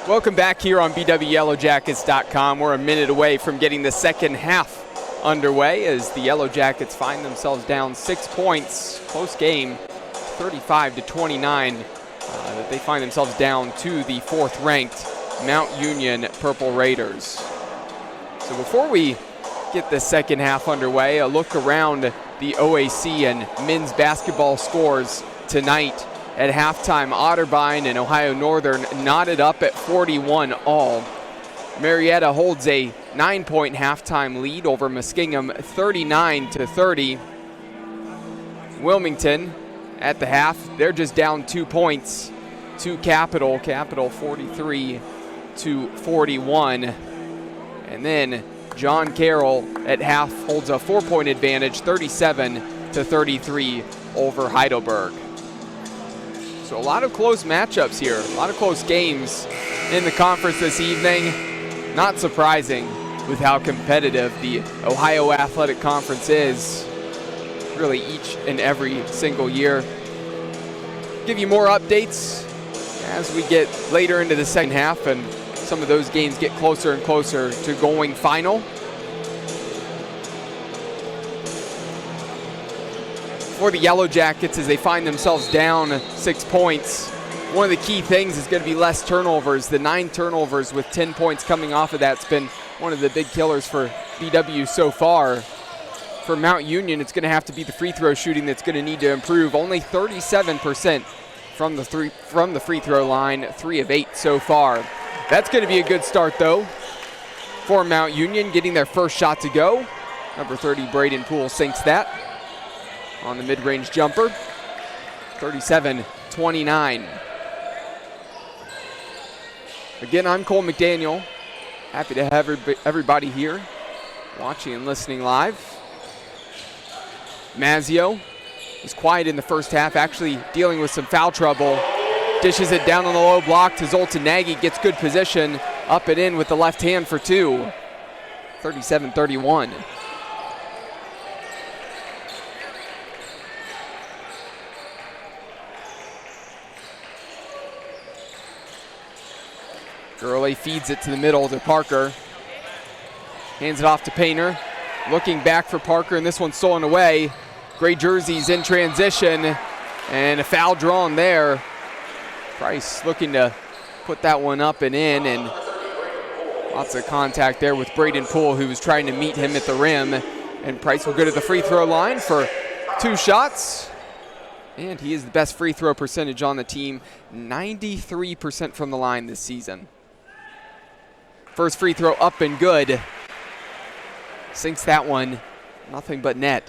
Welcome back here on BWYellowJackets.com. We're a minute away from getting the second half underway as the Yellow Jackets find themselves down 6 points. Close game, 35-29. That they find themselves down to the fourth-ranked Mount Union Purple Raiders. So before we get the second half underway, a look around the OAC and men's basketball scores tonight. At halftime, Otterbein and Ohio Northern knotted up at 41 all. Marietta holds a 9-point halftime lead over Muskingum, 39-30. Wilmington at the half, they're just down 2 points to Capital 43-41. And then John Carroll at half holds a 4-point advantage, 37-33 over Heidelberg. So a lot of close matchups here, a lot of close games in the conference this evening. Not surprising with how competitive the Ohio Athletic Conference is, really each and every single year. Give you more updates as we get later into the second half and some of those games get closer and closer to going final. For the Yellow Jackets, as they find themselves down 6 points, one of the key things is going to be less turnovers. The 9 turnovers with 10 points coming off of that's been one of the big killers for BW so far. For Mount Union, it's going to have to be the free throw shooting that's going to need to improve. Only 37% from the free throw line, 3 of 8 so far. That's going to be a good start, though, for Mount Union, getting their first shot to go. Number 30, Braden Poole, sinks that on the mid-range jumper, 37-29. Again, I'm Cole McDaniel. Happy to have everybody here watching and listening live. Mazzio is quiet in the first half, actually dealing with some foul trouble. Dishes it down on the low block to Zoltan Nagy, gets good position, up and in with the left hand for 2, 37-31. Gurley feeds it to the middle to Parker. Hands it off to Painter. Looking back for Parker, and this one's stolen away. Gray jerseys in transition, and a foul drawn there. Price looking to put that one up and in, and lots of contact there with Braden Poole, who was trying to meet him at the rim. And Price will go to the free throw line for 2 shots. And he is the best free throw percentage on the team, 93% from the line this season. First free throw up and good. Sinks that one, nothing but net.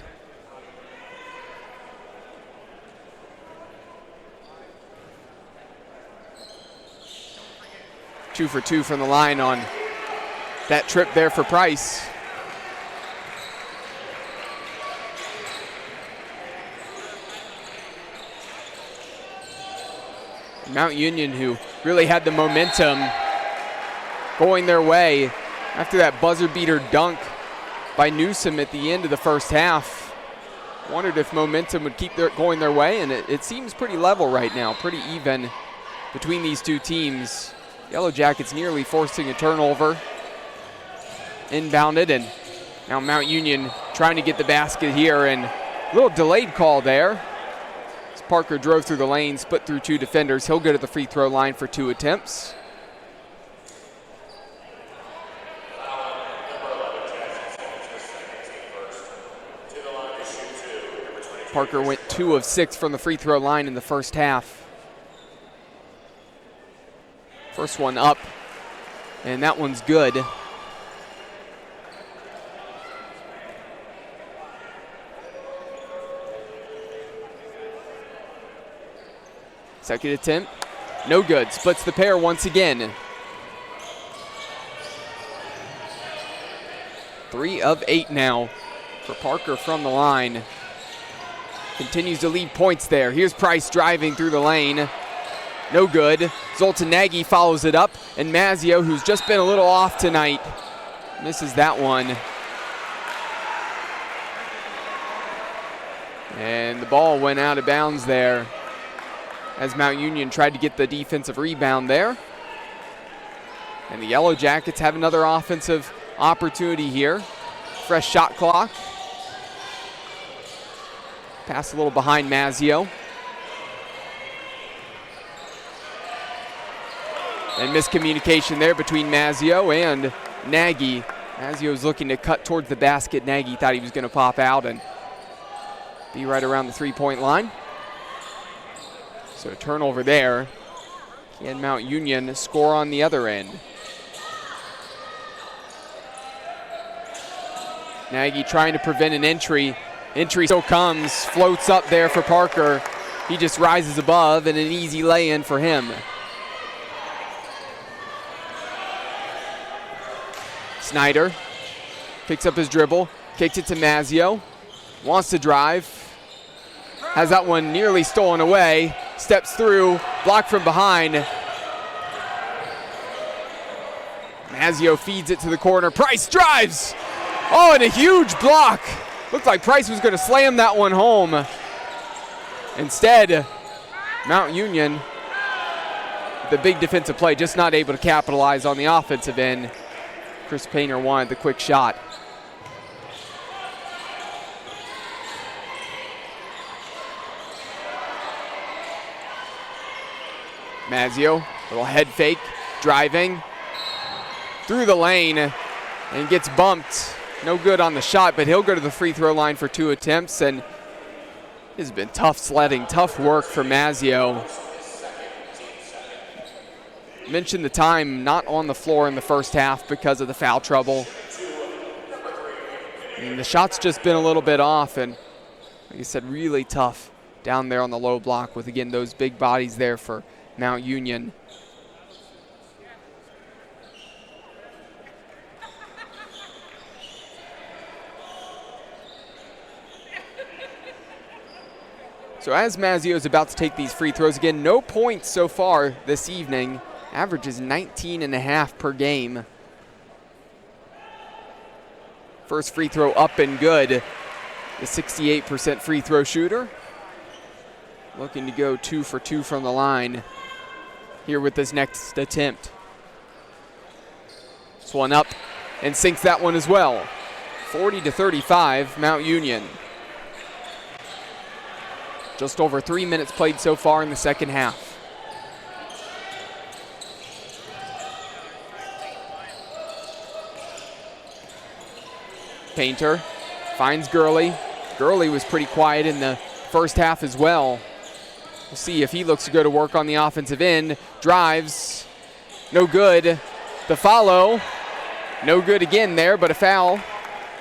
Two for 2 from the line on that trip there for Price. Mount Union, who really had the momentum going their way after that buzzer beater dunk by Newsom at the end of the first half. Wondered if momentum would keep going their way, and it seems pretty level right now, pretty even between these two teams. Yellow Jackets nearly forcing a turnover. Inbounded, and now Mount Union trying to get the basket here, and a little delayed call there. As Parker drove through the lane, split through 2 defenders. He'll go to the free throw line for 2 attempts. Parker went 2 of 6 from the free throw line in the first half. First one up, and that one's good. Second attempt, no good. Splits the pair once again. 3 of 8 now for Parker from the line. Continues to lead points there. Here's Price driving through the lane. No good. Zoltan Nagy follows it up, and Mazzio, who's just been a little off tonight, misses that one. And the ball went out of bounds there as Mount Union tried to get the defensive rebound there. And the Yellow Jackets have another offensive opportunity here. Fresh shot clock. Pass a little behind Mazzio. And miscommunication there between Mazzio and Nagy. Mazzio's looking to cut towards the basket. Nagy thought he was going to pop out and be right around the three-point line. So a turnover there. Can Mount Union score on the other end? Nagy trying to prevent an entry. Entry still comes, floats up there for Parker. He just rises above and an easy lay-in for him. Snyder picks up his dribble, kicks it to Mazzio, wants to drive, has that one nearly stolen away, steps through, blocked from behind. Mazzio feeds it to the corner, Price drives! Oh, and a huge block! Looked like Price was gonna slam that one home. Instead, Mount Union, the big defensive play, just not able to capitalize on the offensive end. Chris Painter wanted the quick shot. Mazzio, little head fake, driving through the lane and gets bumped. No good on the shot, but he'll go to the free throw line for 2 attempts, and it has been tough sledding, tough work for Mazzio. Mentioned the time not on the floor in the first half because of the foul trouble. And the shot's just been a little bit off, and like I said, really tough down there on the low block with, again, those big bodies there for Mount Union. So as Mazzio is about to take these free throws, again, no points so far this evening. Average is 19.5 per game. First free throw up and good. The 68% free throw shooter. Looking to go 2 for 2 from the line here with this next attempt. This one up and sinks that one as well. 40-35, Mount Union. Just over 3 minutes played so far in the second half. Painter finds Gurley. Gurley was pretty quiet in the first half as well. We'll see if he looks to go to work on the offensive end. Drives, no good. The follow, no good again there, but a foul.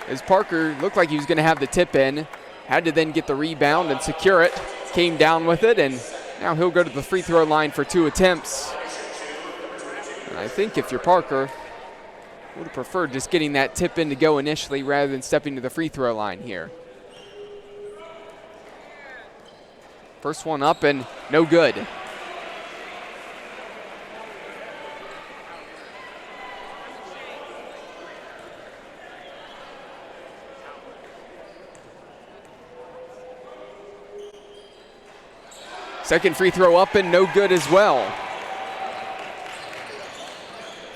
As Parker looked like he was going to have the tip in. Had to then get the rebound and secure it. Came down with it, and now he'll go to the free throw line for 2 attempts. And I think if you're Parker, would have preferred just getting that tip in to go initially rather than stepping to the free throw line here. First one up and no good. Second free throw up and no good as well.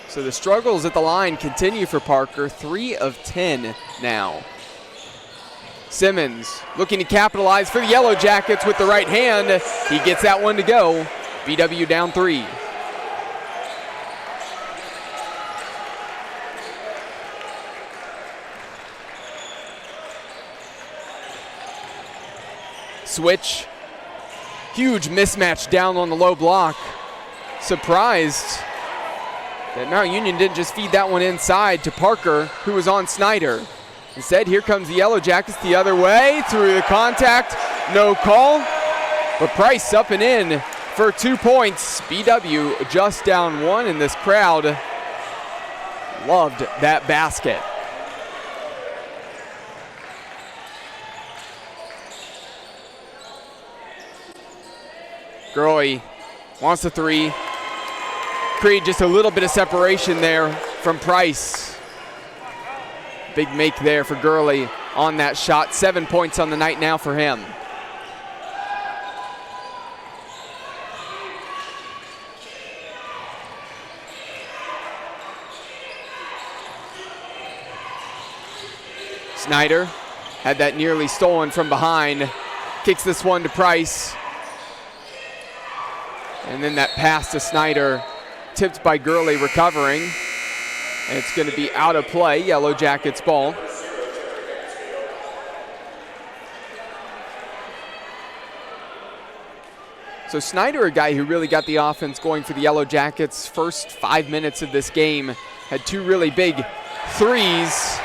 So the struggles at the line continue for Parker. 3 of 10 now. Simmons looking to capitalize for the Yellow Jackets with the right hand. He gets that one to go. BW down 3. Switch. Huge mismatch down on the low block. Surprised that Mount Union didn't just feed that one inside to Parker, who was on Snyder. Instead, here comes the Yellow Jackets the other way, through the contact, no call. But Price up and in for 2 points. BW just down 1, and this crowd loved that basket. Gurley wants the 3. Create just a little bit of separation there from Price. Big make there for Gurley on that shot. 7 points on the night now for him. Snyder had that nearly stolen from behind. Kicks this one to Price. And then that pass to Snyder, tipped by Gurley, recovering. And it's going to be out of play, Yellow Jackets ball. So Snyder, a guy who really got the offense going for the Yellow Jackets. First 5 minutes of this game, had two really big threes.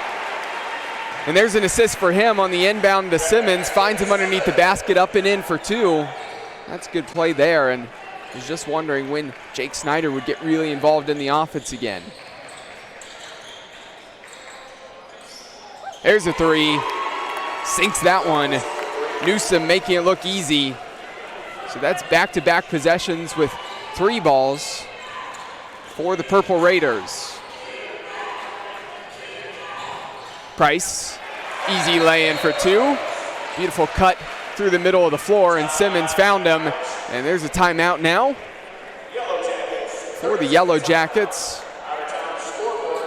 And there's an assist for him on the inbound to Simmons. Finds him underneath the basket, up and in for two. That's good play there, and was just wondering when Jake Snyder would get really involved in the offense again. There's a three. Sinks that one. Newsom making it look easy. So that's back-to-back possessions with three balls for the Purple Raiders. Price, easy lay-in for two. Beautiful cut through the middle of the floor, and Simmons found him. And there's a timeout now for the Yellow Jackets.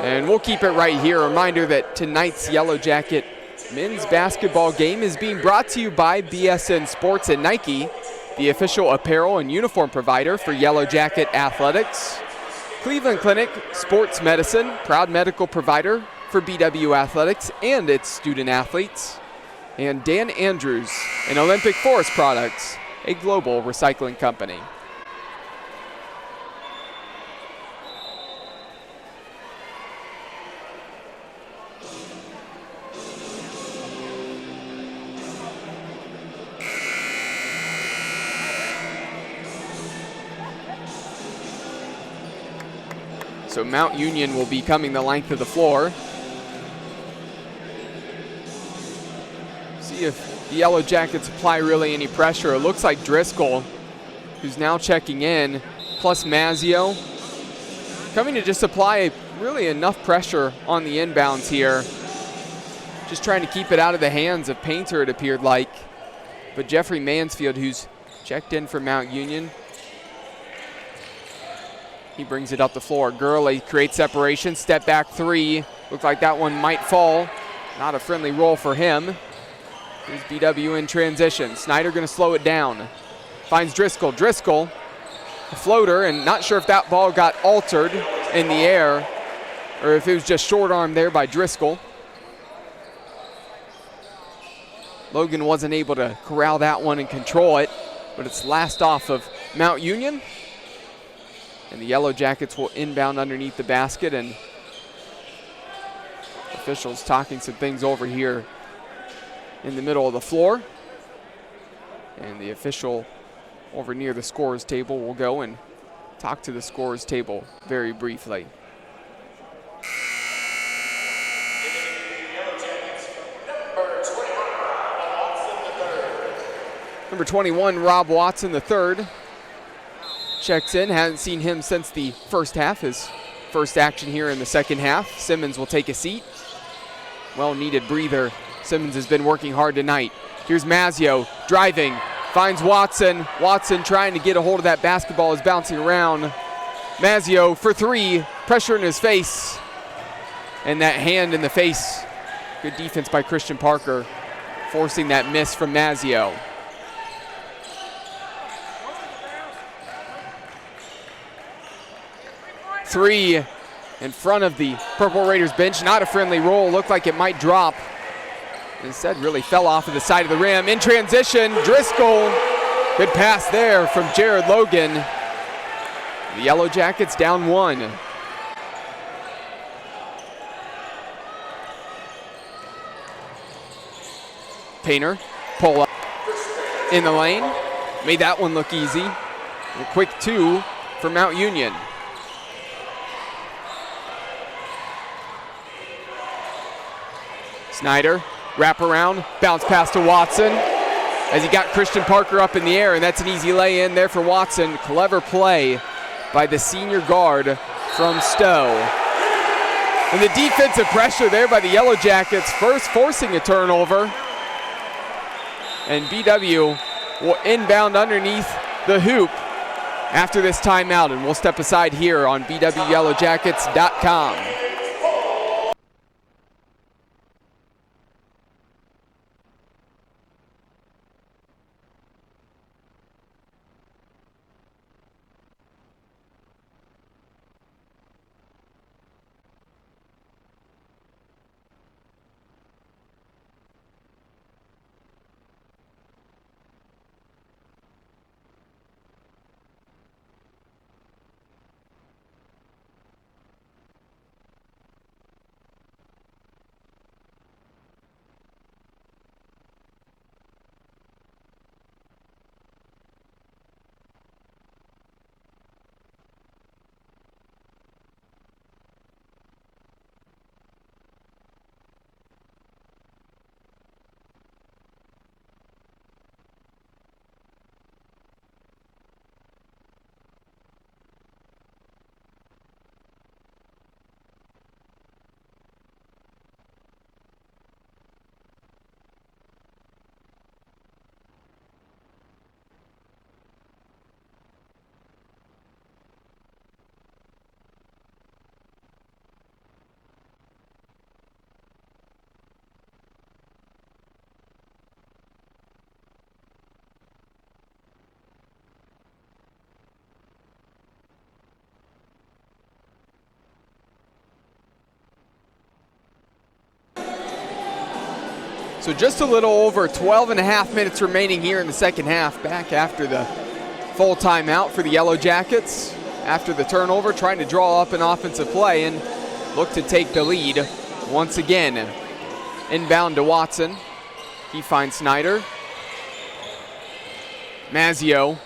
And we'll keep it right here. A reminder that tonight's Yellow Jacket men's basketball game is being brought to you by BSN Sports and Nike, the official apparel and uniform provider for Yellow Jacket Athletics. Cleveland Clinic Sports Medicine, proud medical provider for BW Athletics and its student athletes. And Dan Andrews and Olympic Forest Products, a global recycling company. So Mount Union will be coming the length of the floor. See if the Yellow Jackets apply really any pressure. It looks like Driscoll, who's now checking in, plus Mazzio, coming to just apply really enough pressure on the inbounds here. Just trying to keep it out of the hands of Painter, it appeared like. But Jeffrey Mansfield, who's checked in for Mount Union, he brings it up the floor. Gurley creates separation, step back three. Looked like that one might fall. Not a friendly roll for him. Here's BW in transition. Snyder gonna slow it down. Finds Driscoll. Driscoll, a floater, and not sure if that ball got altered in the air or if it was just short arm there by Driscoll. Logan wasn't able to corral that one and control it, but it's last off of Mount Union. And the Yellow Jackets will inbound underneath the basket, and officials talking some things over here in the middle of the floor. And the official over near the scorer's table will go and talk to the scorer's table very briefly. Number 21, Rob Watson III. Checks in, hasn't seen him since the first half, his first action here in the second half. Simmons will take a seat. Well-needed breather. Simmons has been working hard tonight. Here's Mazzio driving, finds Watson. Watson trying to get a hold of that basketball, is bouncing around. Mazzio for three, pressure in his face. And that hand in the face. Good defense by Christian Parker, forcing that miss from Mazzio. Three in front of the Purple Raiders bench. Not a friendly roll. Looked like it might drop. Instead, really fell off of the side of the rim. In transition, Driscoll. Good pass there from Jared Logan. The Yellow Jackets down one. Painter, pull up in the lane. Made that one look easy. A quick two for Mount Union. Snyder, wrap around, bounce pass to Watson as he got Christian Parker up in the air, and that's an easy lay in there for Watson. Clever play by the senior guard from Stowe. And the defensive pressure there by the Yellow Jackets, first forcing a turnover. And BW will inbound underneath the hoop after this timeout, and we'll step aside here on BWYellowJackets.com. So just a little over 12 and a half minutes remaining here in the second half. Back after the full timeout for the Yellow Jackets. After the turnover, trying to draw up an offensive play and look to take the lead once again. Inbound to Watson. He finds Snyder. Mazzio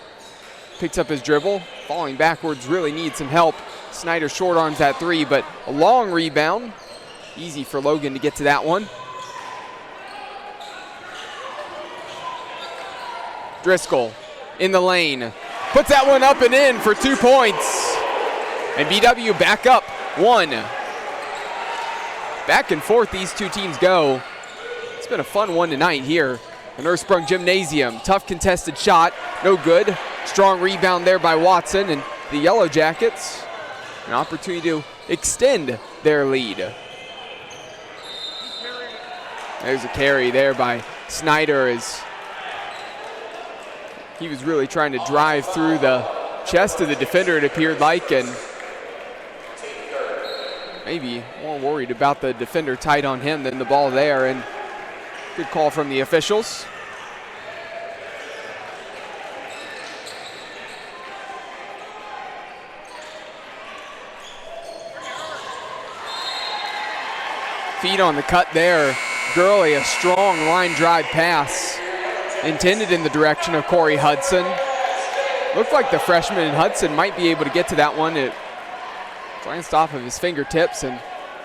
picks up his dribble. Falling backwards, really needs some help. Snyder short arms that three, but a long rebound. Easy for Logan to get to that one. Driscoll in the lane. Puts that one up and in for 2 points. And BW back up 1. Back and forth these two teams go. It's been a fun one tonight here in Ursprung Gymnasium. Tough contested shot, no good. Strong rebound there by Watson, and the Yellow Jackets an opportunity to extend their lead. There's a carry there by Snyder as he was really trying to drive through the chest of the defender, it appeared like, and maybe more worried about the defender tight on him than the ball there, and good call from the officials. Feet on the cut there. Gurley, a strong line drive pass intended in the direction of Corey Hudson. Looked like the freshman in Hudson might be able to get to that one. It glanced off of his fingertips and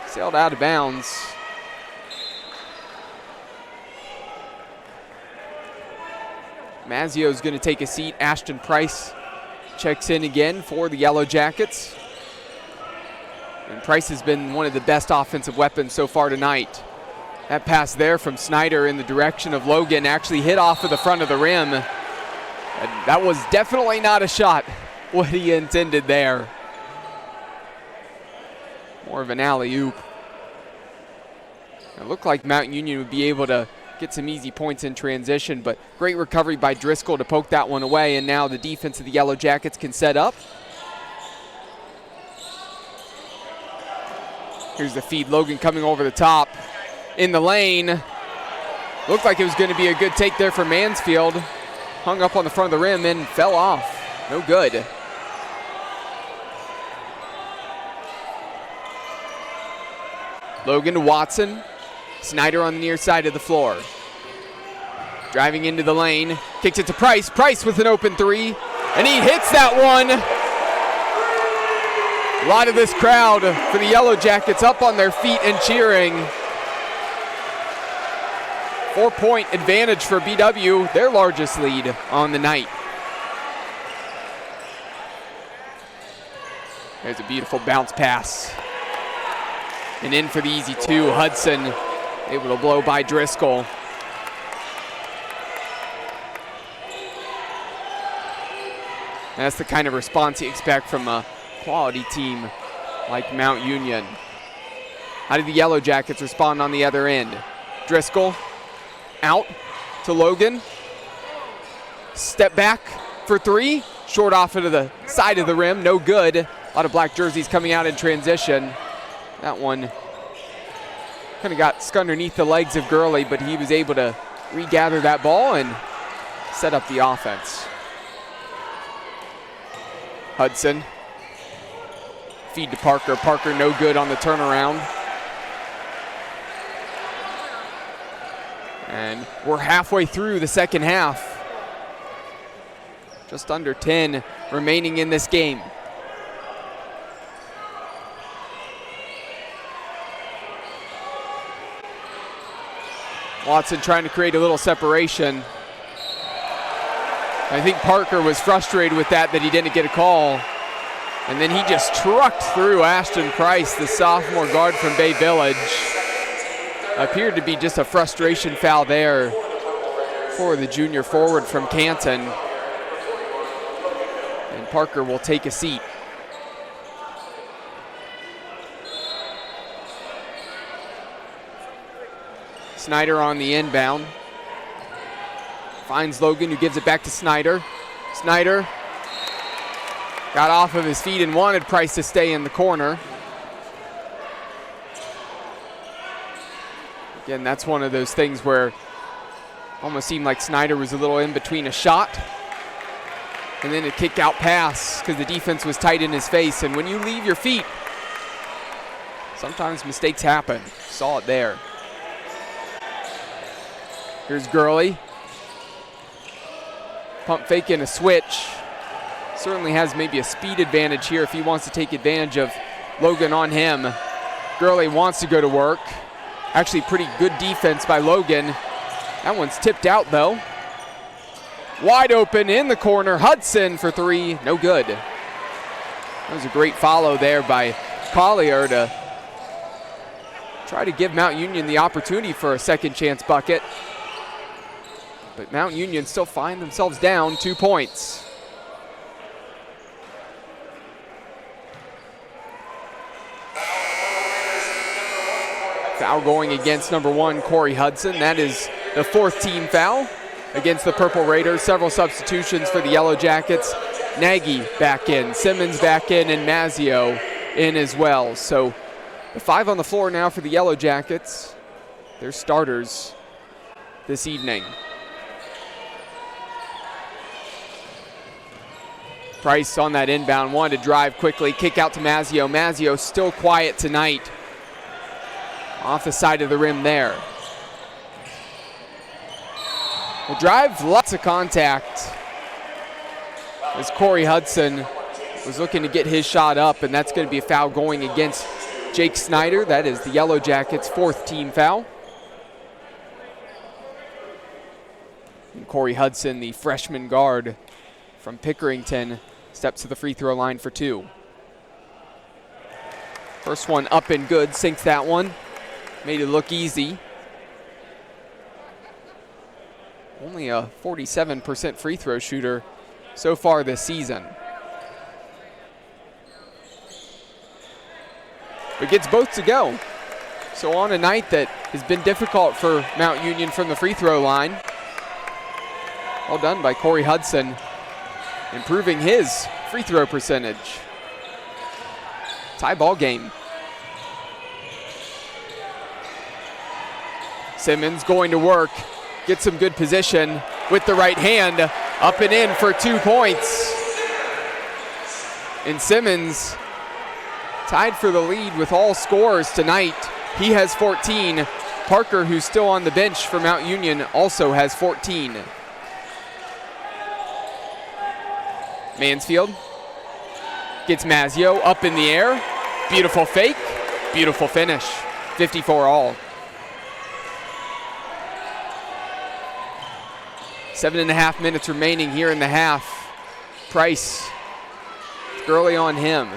sailed out of bounds. Mazzio's going to take a seat. Ashton Price checks in again for the Yellow Jackets. And Price has been one of the best offensive weapons so far tonight. That pass there from Snyder in the direction of Logan actually hit off of the front of the rim. And that was definitely not a shot, what he intended there. More of an alley-oop. It looked like Mount Union would be able to get some easy points in transition, but great recovery by Driscoll to poke that one away, and now the defense of the Yellow Jackets can set up. Here's the feed. Logan coming over the top in the lane. Looked like it was going to be a good take there for Mansfield. Hung up on the front of the rim and fell off. No good. Logan to Watson. Snyder on the near side of the floor. Driving into the lane. Kicks it to Price. Price with an open three. And he hits that one. A lot of this crowd for the Yellow Jackets up on their feet and cheering. 4-point advantage for BW, their largest lead on the night. There's a beautiful bounce pass. And in for the easy two. Hudson able to blow by Driscoll. That's the kind of response you expect from a quality team like Mount Union. How did the Yellow Jackets respond on the other end? Driscoll out to Logan. Step back for three. Short off into the side of the rim. No good. A lot of black jerseys coming out in transition. That one kind of got underneath the legs of Gurley, but he was able to regather that ball and set up the offense. Hudson. Feed to Parker. Parker no good on the turnaround. And we're halfway through the second half. Just under 10 remaining in this game. Watson trying to create a little separation. I think Parker was frustrated with that he didn't get a call. And then he just trucked through Ashton Price, the sophomore guard from Bay Village. Appeared to be just a frustration foul there for the junior forward from Canton. And Parker will take a seat. Snyder on the inbound. Finds Logan, who gives it back to Snyder. Snyder got off of his feet and wanted Price to stay in the corner. Again, that's one of those things where Almost seemed like Snyder was a little in between a shot and then a kick out pass because the defense was tight in his face. And when you leave your feet, sometimes mistakes happen. Saw it there. Here's Gurley. Pump fake and a switch. Certainly has maybe a speed advantage here if he wants to take advantage of Logan on him. Gurley wants to go to work. Actually pretty good defense by Logan. That one's tipped out though. Wide open in the corner. Hudson for three. No good. That was a great follow there by Collier to try to give Mount Union the opportunity for a second chance bucket. But Mount Union still find themselves down 2 points. Foul going against number 1, Corey Hudson. That is the 4th team foul against the Purple Raiders. Several substitutions for the Yellow Jackets. Nagy back in, Simmons back in, and Mazzio in as well. So the 5 on the floor now for the Yellow Jackets. They're starters this evening. Price on that inbound, wanted to drive quickly, kick out to Mazzio. Mazzio still quiet tonight. Off the side of the rim there. The drive, lots of contact. As Corey Hudson was looking to get his shot up, and that's going to be a foul going against Jake Snyder. That is the Yellow Jackets' 4th team foul. And Corey Hudson, the freshman guard from Pickerington, steps to the free throw line for 2. First one up and good, sinks that one. Made it look easy. Only a 47% free throw shooter so far this season. But gets both to go. So on a night that has been difficult for Mount Union from the free throw line, well done by Corey Hudson, improving his free throw percentage. Tie ball game. Simmons going to work, gets some good position with the right hand, up and in for 2 points. And Simmons tied for the lead with all scorers tonight. He has 14. Parker, who's still on the bench for Mount Union, also has 14. Mansfield gets Mazzio up in the air. Beautiful fake, beautiful finish. 54 all. 7.5 minutes remaining here in the half. Price, Gurley on him.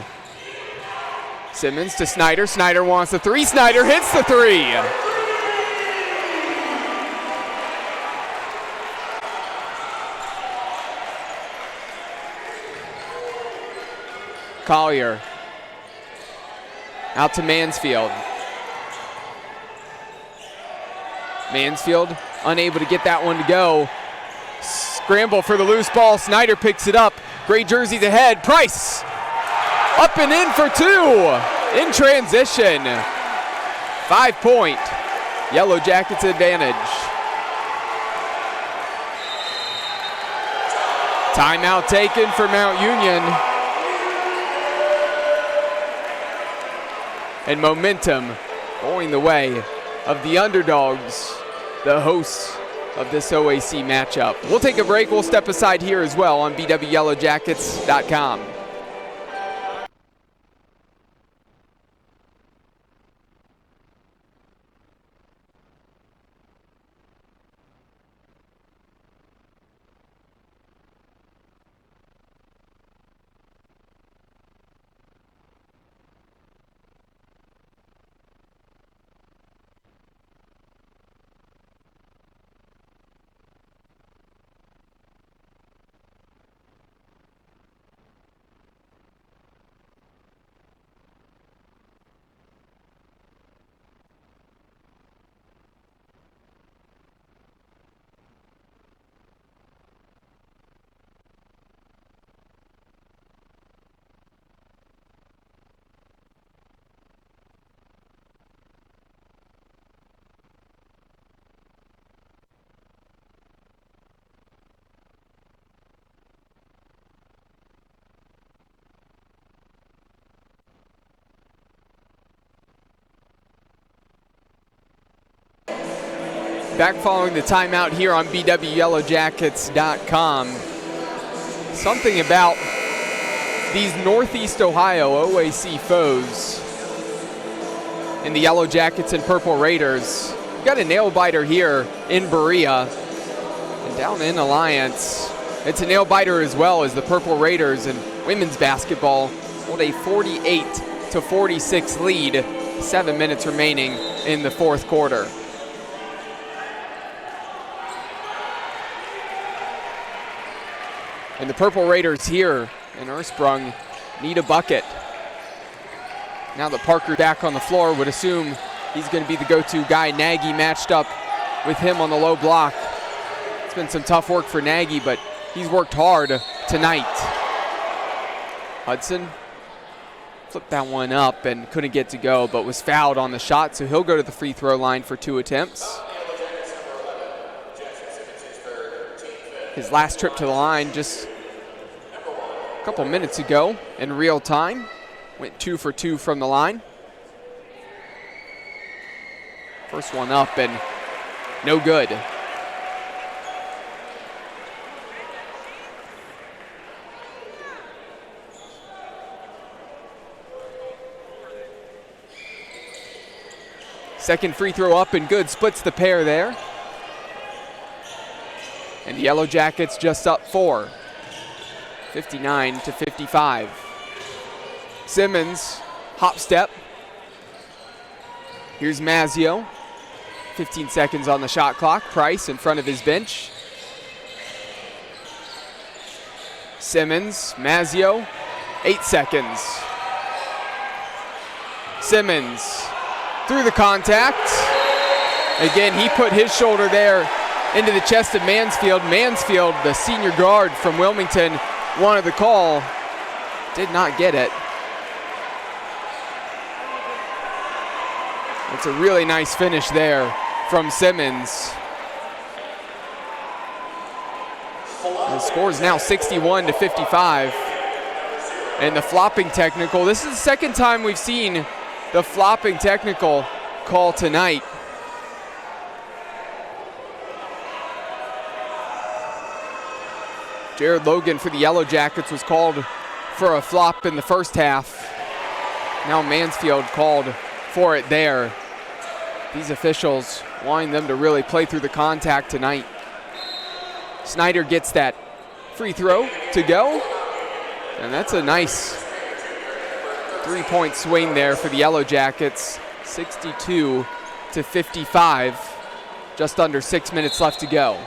Simmons to Snyder. Snyder wants the three. Snyder hits the three. Collier out to Mansfield. Mansfield unable to get that one to go. Scramble for the loose ball. Snyder picks it up. Gray jerseys ahead. Price up and in for 2 in transition. 5-point Yellow Jackets advantage. Timeout taken for Mount Union. And momentum going the way of the underdogs, the hosts of this OAC matchup. We'll take a break. We'll step aside here as well on BWYellowJackets.com. Back following the timeout here on BWYellowJackets.com. Something about these Northeast Ohio OAC foes in the Yellow Jackets and Purple Raiders. We've got a nail biter here in Berea. And down in Alliance, it's a nail biter as well as the Purple Raiders and women's basketball hold a 48-46 lead. 7 minutes remaining in the fourth quarter. And the Purple Raiders here in Ursprung need a bucket. Now that Parker back on the floor, would assume he's going to be the go-to guy. Nagy matched up with him on the low block. It's been some tough work for Nagy, but he's worked hard tonight. Hudson flipped that one up and couldn't get to go, but was fouled on the shot, so he'll go to the free throw line for 2 attempts. His last trip to the line just a couple minutes ago in real time. Went 2 for 2 from the line. First one up and no good. Second free throw up and good, splits the pair there. And the Yellow Jackets just up 4, 59-55. Simmons, hop step. Here's Mazzio. 15 seconds on the shot clock. Price in front of his bench. Simmons, Mazzio, 8 seconds. Simmons through the contact. Again, he put his shoulder there into the chest of Mansfield. Mansfield, the senior guard from Wilmington, wanted the call. Did not get it. It's a really nice finish there from Simmons. The score is now 61-55. And the flopping technical. This is the second time we've seen the flopping technical call tonight. Jared Logan for the Yellow Jackets was called for a flop in the first half. Now Mansfield called for it there. These officials wanting them to really play through the contact tonight. Snyder gets that free throw to go. And that's a nice 3-point swing there for the Yellow Jackets. 62-55. Just under 6 minutes left to go.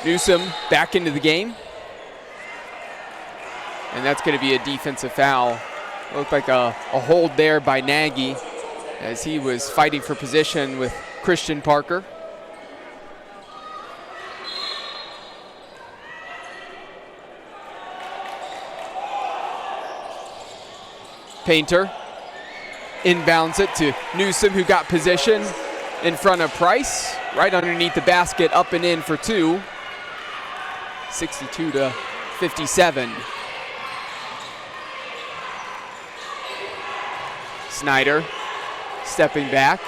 Newsom back into the game. And that's going to be a defensive foul. Looked like a hold there by Nagy as he was fighting for position with Christian Parker. Painter inbounds it to Newsom, who got position in front of Price, right underneath the basket, up and in for 2. 62-57. Snyder stepping back,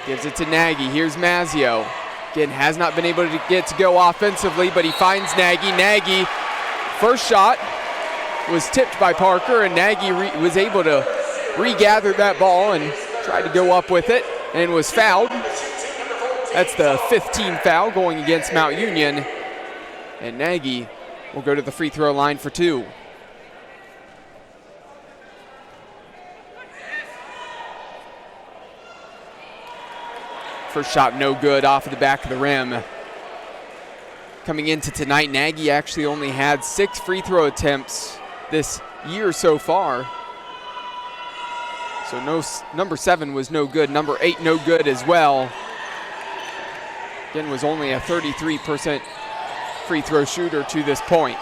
gives it to Nagy. Here's Mazzio. Again, has not been able to get to go offensively, but he finds Nagy. Nagy, first shot was tipped by Parker, and Nagy was able to regather that ball and tried to go up with it and was fouled. That's the 5th team foul going against Mount Union. And Nagy will go to the free throw line for 2. First shot no good, off of the back of the rim. Coming into tonight, Nagy actually only had 6 free throw attempts this year so far. So number 7 was no good. Number 8 no good as well. Again, was only a 33% free throw shooter to this point.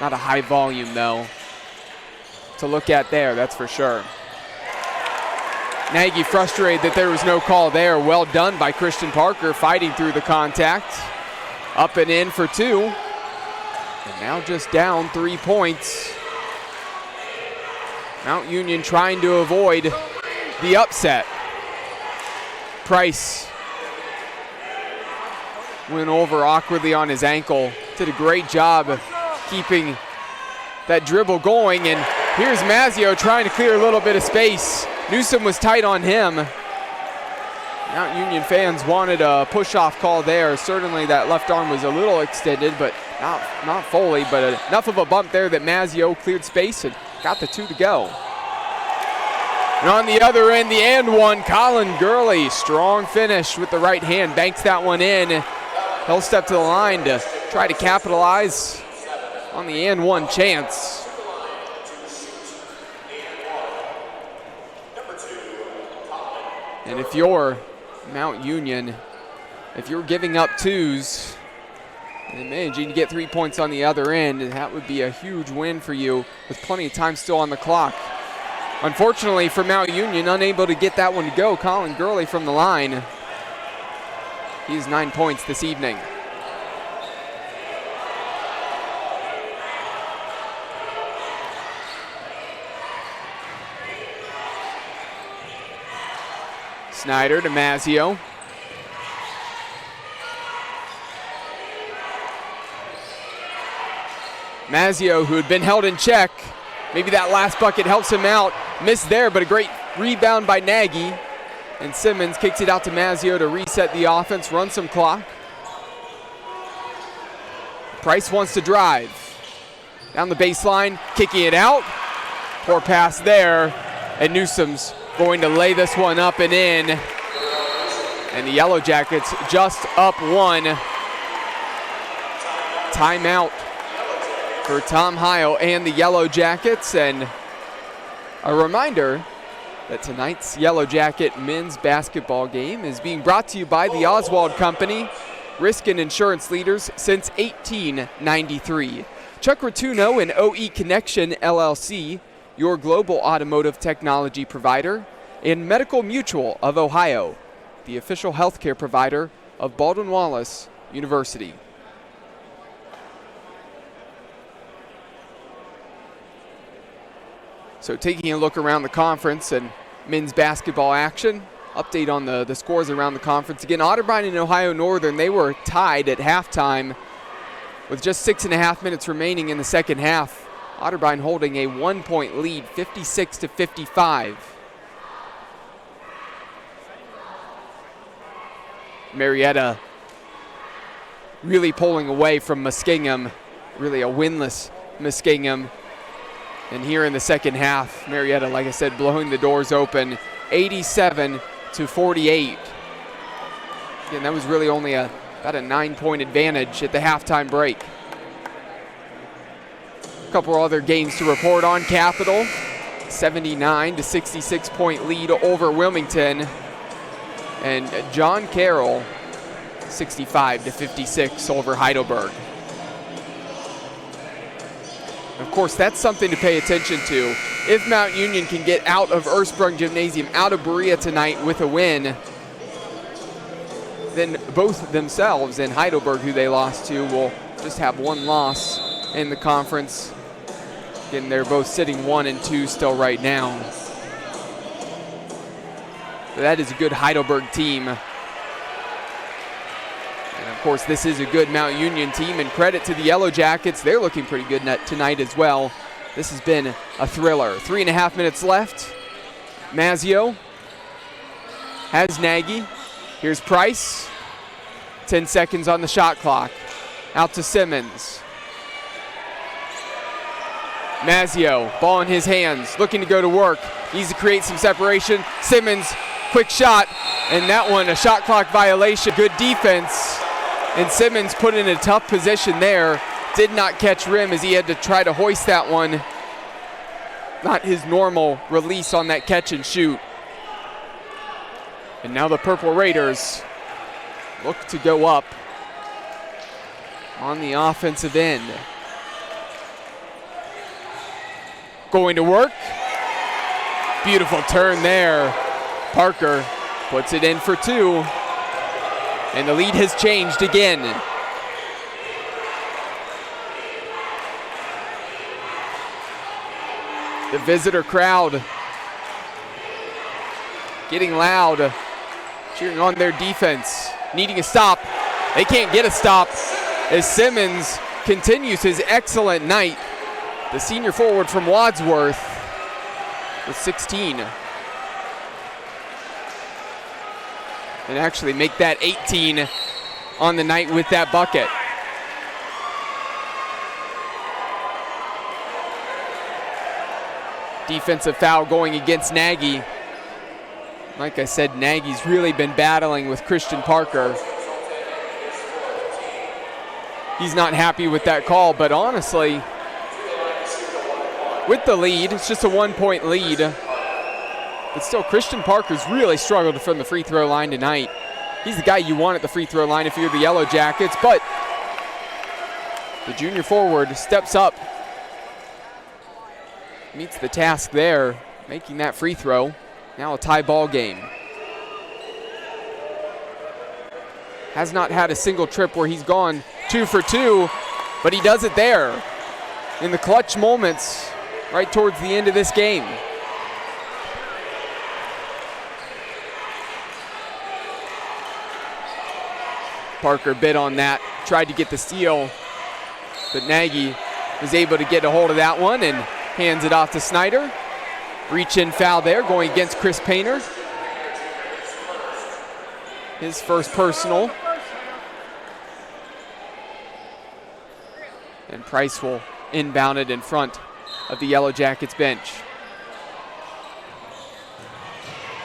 Not a high volume though to look at there, that's for sure. Nagy frustrated that there was no call there. Well done by Christian Parker, fighting through the contact. Up and in for 2. And now just down 3 points. Mount Union trying to avoid the upset. Price went over awkwardly on his ankle. Did a great job of keeping that dribble going. And here's Mazzio trying to clear a little bit of space. Newsom was tight on him. Mount Union fans wanted a push-off call there. Certainly that left arm was a little extended, but not fully, but enough of a bump there that Mazzio cleared space and got the 2 to go. And on the other end, the and one, Colin Gurley. Strong finish with the right hand, banks that one in. He'll step to the line to try to capitalize on the and one chance. And if you're Mount Union, if you're giving up 2s and managing to get 3 points on the other end, that would be a huge win for you with plenty of time still on the clock. Unfortunately for Mount Union, unable to get that one to go. Colin Gurley from the line. He has 9 points this evening. Snyder to Mazzio. Mazzio, who had been held in check. Maybe that last bucket helps him out. Missed there, but a great rebound by Nagy. And Simmons kicks it out to Mazzio to reset the offense, run some clock. Price wants to drive. Down the baseline, kicking it out. Poor pass there. And Newsom's going to lay this one up and in. And the Yellow Jackets just up 1. Timeout for Tom Heil and the Yellow Jackets. And a reminder that tonight's Yellow Jacket men's basketball game is being brought to you by the Oswald Company, risk and insurance leaders since 1893. Chuck Rotuno and OE Connection LLC, your global automotive technology provider, and Medical Mutual of Ohio, the official healthcare provider of Baldwin Wallace University. So taking a look around the conference and men's basketball action, update on the scores around the conference. Again, Otterbein and Ohio Northern, they were tied at halftime with just 6.5 minutes remaining in the second half. Otterbein holding a 1-point lead, 56-55. Marietta really pulling away from Muskingum, really a winless Muskingum. And here in the second half, Marietta, like I said, blowing the doors open, 87-48. Again, that was really only about a 9-point advantage at the halftime break. A couple other games to report on. Capital, 79-66 point lead over Wilmington. And John Carroll, 65-56 over Heidelberg. Of course, that's something to pay attention to. If Mount Union can get out of Ursprung Gymnasium, out of Berea tonight with a win, then both themselves and Heidelberg, who they lost to, will just have one loss in the conference. Again, they're both sitting 1 and 2 still right now. But that is a good Heidelberg team. And of course, this is a good Mount Union team, and credit to the Yellow Jackets. They're looking pretty good tonight as well. This has been a thriller. 3.5 minutes left. Mazzio has Nagy. Here's Price. 10 seconds on the shot clock. Out to Simmons. Mazzio, ball in his hands, looking to go to work. Needs to create some separation. Simmons, quick shot, and that one, a shot clock violation. Good defense. And Simmons put in a tough position there. Did not catch rim as he had to try to hoist that one. Not his normal release on that catch and shoot. And now the Purple Raiders look to go up on the offensive end. Going to work. Beautiful turn there. Parker puts it in for 2. And the lead has changed again. The visitor crowd getting loud, cheering on their defense, needing a stop. They can't get a stop as Simmons continues his excellent night. The senior forward from Wadsworth with 16. And actually make that 18 on the night with that bucket. Defensive foul going against Nagy. Like I said, Nagy's really been battling with Christian Parker. He's not happy with that call, but honestly, with the lead, it's just a 1-point lead. But still, Christian Parker's really struggled from the free throw line tonight. He's the guy you want at the free throw line if you're the Yellow Jackets, but the junior forward steps up, meets the task there, making that free throw. Now a tie ball game. Has not had a single trip where he's gone 2 for 2, but he does it there in the clutch moments right towards the end of this game. Parker bid on that, tried to get the steal, but Nagy was able to get a hold of that one and hands it off to Snyder. Reach-in foul there going against Chris Painter. His first personal. And Price will inbound it in front of the Yellow Jackets bench.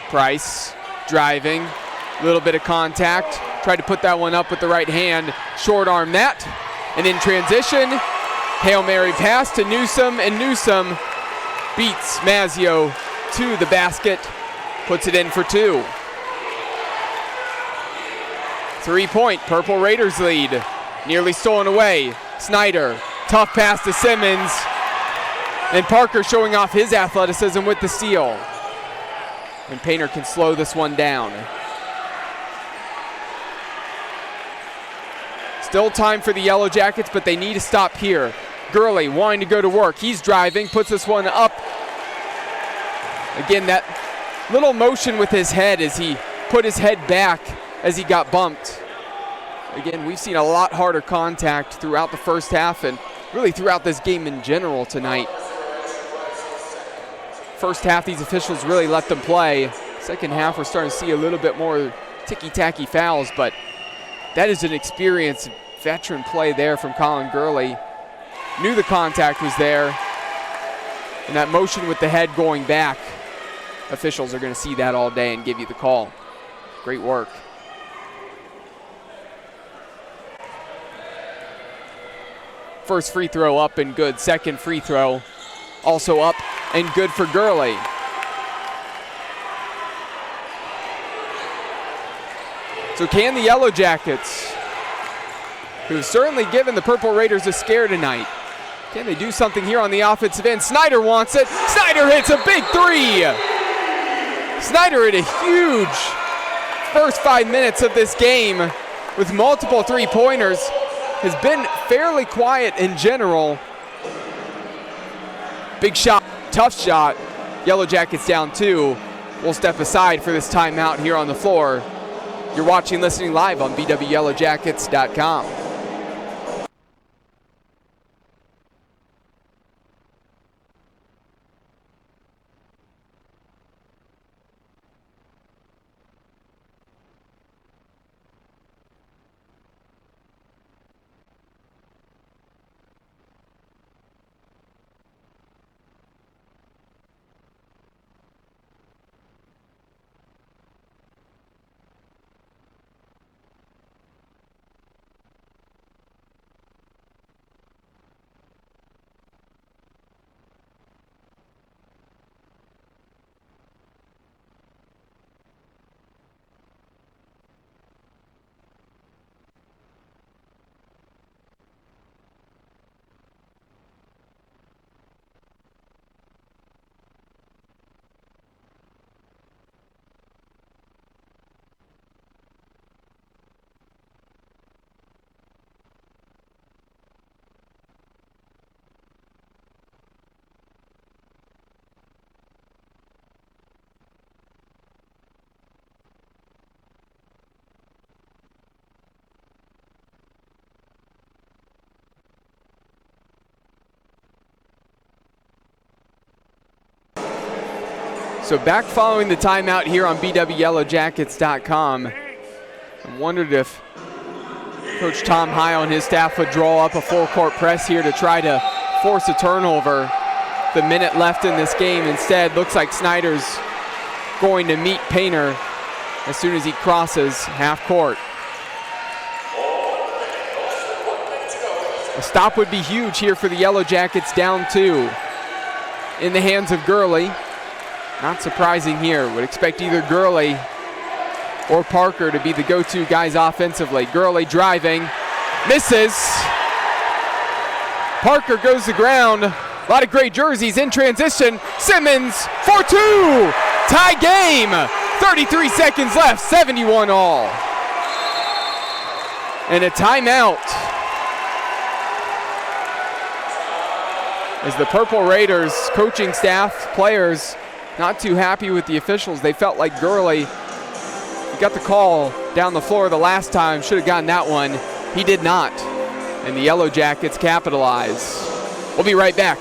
Price driving, a little bit of contact. Tried to put that one up with the right hand, short arm that. And in transition, Hail Mary pass to Newsom, and Newsom beats Mazzio to the basket, puts it in for 2. 3-point Purple Raiders lead, nearly stolen away. Snyder, tough pass to Simmons, and Parker showing off his athleticism with the steal. And Painter can slow this one down. Still time for the Yellow Jackets, but they need to stop here. Gurley wanting to go to work. He's driving, puts this one up. Again, that little motion with his head as he put his head back as he got bumped. Again, we've seen a lot harder contact throughout the first half and really throughout this game in general tonight. First half, these officials really let them play. Second half, we're starting to see a little bit more ticky-tacky fouls, but that is an experienced veteran play there from Colin Gurley. Knew the contact was there. And that motion with the head going back, officials are going to see that all day and give you the call. Great work. First free throw up and good. Second free throw also up and good for Gurley. So can the Yellow Jackets, who've certainly given the Purple Raiders a scare tonight, can they do something here on the offensive end? Snyder wants it. Snyder hits a big 3. Snyder had a huge first 5 minutes of this game with multiple 3-pointers. Has been fairly quiet in general. Big shot, tough shot. Yellow Jackets down 2. We'll step aside for this timeout here on the floor. You're watching, listening live on bwyellowjackets.com. So back following the timeout here on BWYellowJackets.com. I wondered if Coach Tom Heil and his staff would draw up a full court press here to try to force a turnover. The minute left in this game. Instead, looks like Snyder's going to meet Painter as soon as he crosses half court. A stop would be huge here for the Yellow Jackets, down 2. In the hands of Gurley. Not surprising here. Would expect either Gurley or Parker to be the go-to guys offensively. Gurley driving, misses. Parker goes to ground. A lot of great jerseys in transition. Simmons for 2. Tie game. 33 seconds left, 71 all. And a timeout. As the Purple Raiders coaching staff, players, not too happy with the officials. They felt like Gurley got the call down the floor the last time, should have gotten that one. He did not. And the Yellow Jackets capitalize. We'll be right back.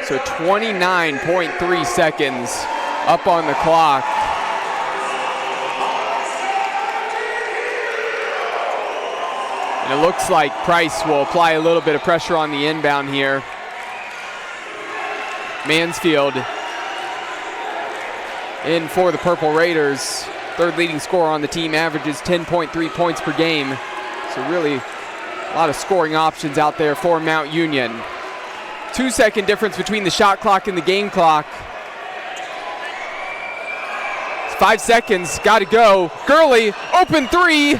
So 29.3 seconds up on the clock. And it looks like Price will apply a little bit of pressure on the inbound here. Mansfield in for the Purple Raiders. Third leading scorer on the team, averages 10.3 points per game. So really a lot of scoring options out there for Mount Union. 2-second difference between the shot clock and the game clock. 5 seconds, gotta go. Gurley, open 3.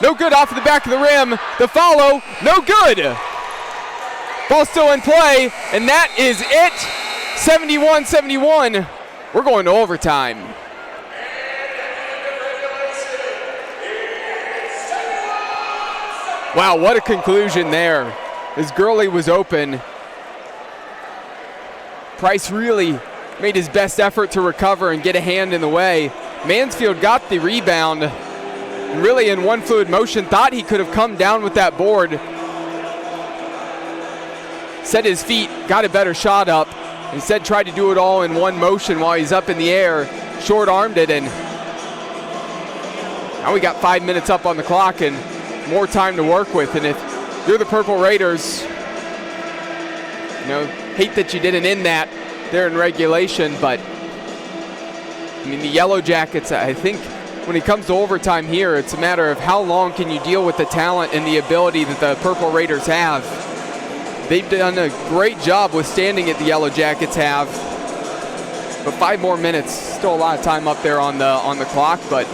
No good off of the back of the rim. The follow, no good. Ball still in play, and that is it. 71-71. We're going to overtime. Wow, what a conclusion there. As Gurley was open, Price really made his best effort to recover and get a hand in the way. Mansfield got the rebound, and really in one fluid motion, thought he could have come down with that board. Set his feet, got a better shot up. Instead tried to do it all in one motion while he's up in the air. Short-armed it, and now we got 5 minutes up on the clock and more time to work with. And if you're the Purple Raiders, you know, hate that you didn't end that there in regulation, but I mean, the Yellow Jackets, I think when it comes to overtime here, it's a matter of how long can you deal with the talent and the ability that the Purple Raiders have. They've done a great job withstanding it, the Yellow Jackets have. But 5 more minutes, still a lot of time up there on the clock, but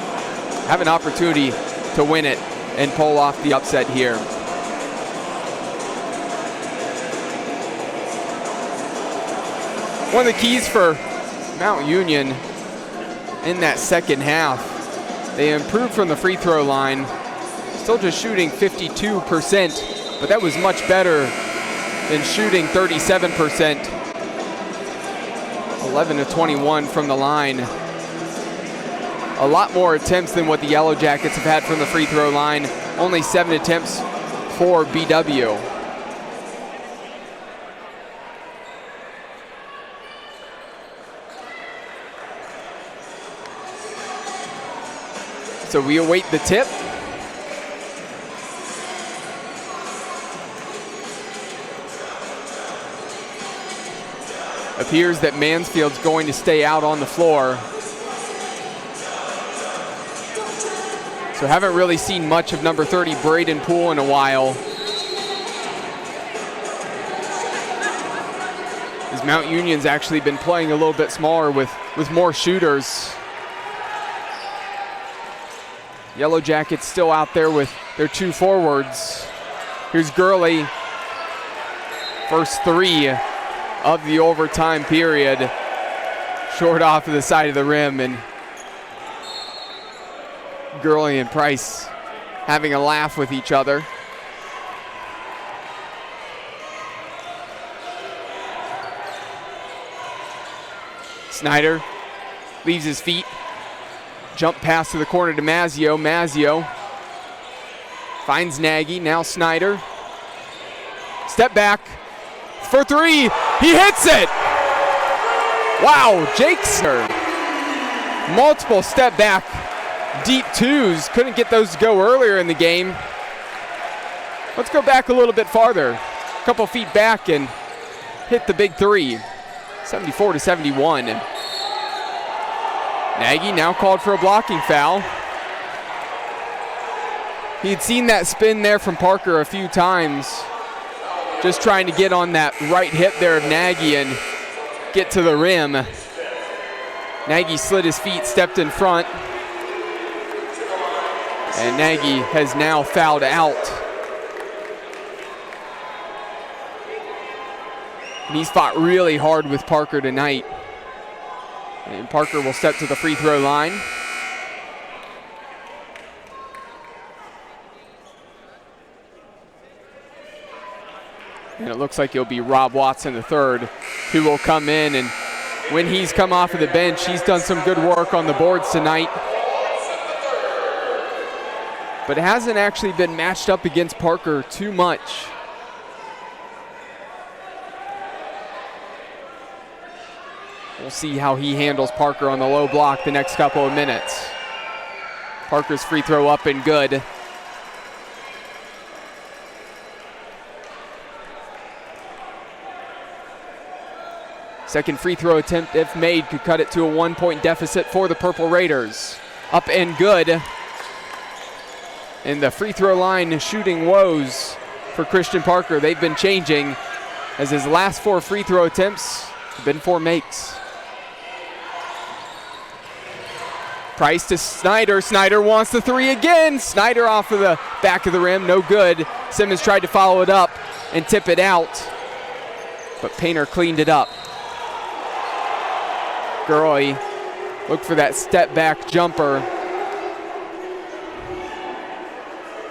have an opportunity to win it and pull off the upset here. One of the keys for Mount Union in that second half, they improved from the free throw line, Still just shooting 52%, but that was much better than shooting 37%. 11 of 21 from the line. A lot more attempts than what the Yellow Jackets have had from the free throw line. Only 7 attempts for BW. So we await the tip. Appears that Mansfield's going to stay out on the floor. So haven't really seen much of number 30, Braden Poole, in a while. As Mount Union's actually been playing a little bit smaller with more shooters. Yellow Jackets still out there with their 2 forwards. Here's Gurley. First 3 of the overtime period. Short off to the side of the rim, and Gurley and Price having a laugh with each other. Snyder leaves his feet. Jump pass to the corner to Mazzio. Mazzio finds Nagy, now Snyder. Step back for 3, he hits it! Wow, Jake's multiple step back deep 2s, couldn't get those to go earlier in the game. Let's go back a little bit farther. A couple feet back and hit the big 3. 74-71. Nagy now called for a blocking foul. He had seen that spin there from Parker a few times. Just trying to get on that right hip there of Nagy and get to the rim. Nagy slid his feet, stepped in front. And Nagy has now fouled out. And he's fought really hard with Parker tonight. And Parker will step to the free throw line. And it looks like it'll be Rob Watson III who will come in. And when he's come off of the bench, he's done some good work on the boards tonight. But it hasn't actually been matched up against Parker too much. We'll see how he handles Parker on the low block the next couple of minutes. Parker's free throw up and good. Second free throw attempt, if made, could cut it to a 1-point deficit for the Purple Raiders. Up and good. And the free throw line shooting woes for Christian Parker. They've been changing as his last 4 free throw attempts have been 4 makes. Price to Snyder. Snyder wants the 3 again. Snyder off of the back of the rim, no good. Simmons tried to follow it up and tip it out, but Painter cleaned it up. Gurley looked for that step back jumper.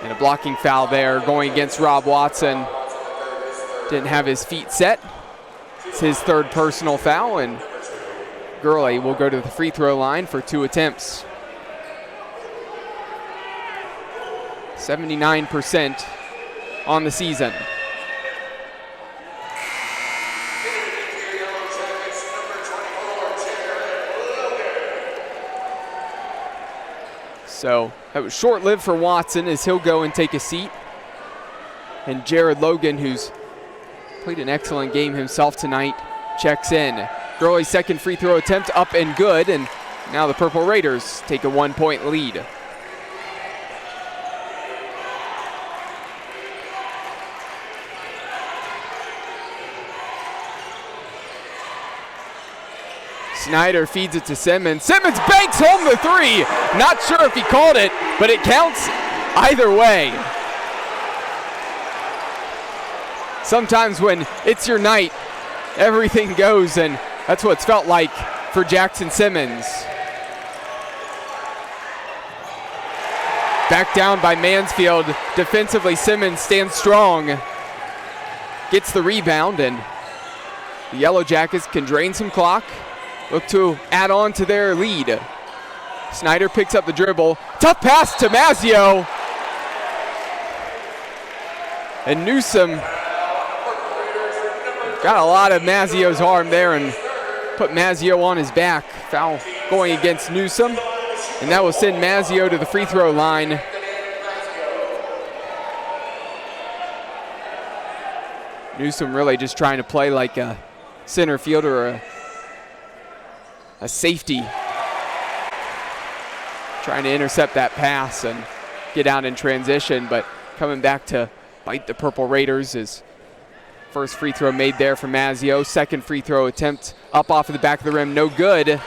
And a blocking foul there going against Rob Watson. Didn't have his feet set. It's his 3rd personal foul, and Gurley will go to the free throw line for 2 attempts. 79% on the season. So that was short-lived for Watson as he'll go and take a seat. And Jared Logan, who's played an excellent game himself tonight, checks in. Gurley's second free throw attempt up and good, and now the Purple Raiders take a 1-point lead. Snyder feeds it to Simmons. Simmons banks home the 3. Not sure if he called it, but it counts either way. Sometimes when it's your night, everything goes, and that's what it's felt like for Jackson Simmons. Back down by Mansfield. Defensively, Simmons stands strong. Gets the rebound, and the Yellow Jackets can drain some clock. Look to add on to their lead. Snyder picks up the dribble. Tough pass to Mazzio. And Newsom got a lot of Mazzio's arm there and put Mazzio on his back. Foul going against Newsom. And that will send Mazzio to the free throw line. Newsom really just trying to play like a center fielder or a safety. Trying to intercept that pass and get out in transition, but coming back to bite the Purple Raiders. His first free throw made there for Mazzio. Second free throw attempt up off of the back of the rim, no good.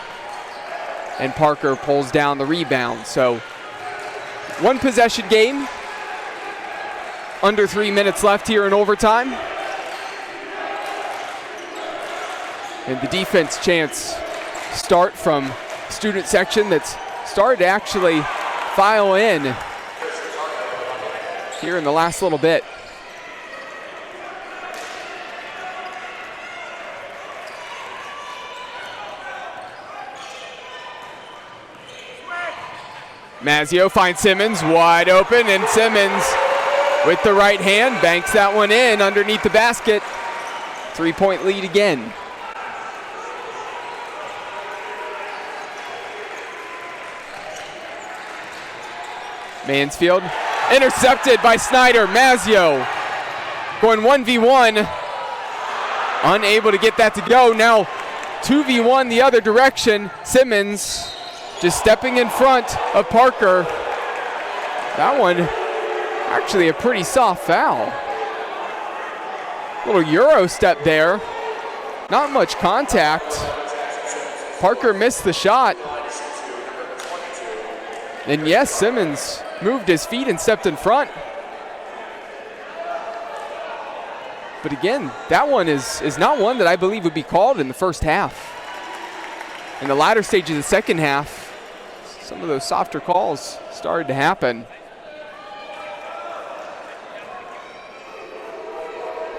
And Parker pulls down the rebound. So one possession game. Under 3 minutes left here in overtime. And the defense chance start from student section that's started to actually file in here in the last little bit. Mazzio finds Simmons wide open, and Simmons with the right hand banks that one in underneath the basket. 3-point lead again. Mansfield intercepted by Snyder. Mazzio going 1v1. Unable to get that to go. Now 2v1 the other direction. Simmons just stepping in front of Parker. That one actually a pretty soft foul. Little Euro step there. Not much contact. Parker missed the shot. And yes, Simmons moved his feet and stepped in front. But again, that one is not one that I believe would be called in the first half. In the latter stage of the second half, some of those softer calls started to happen.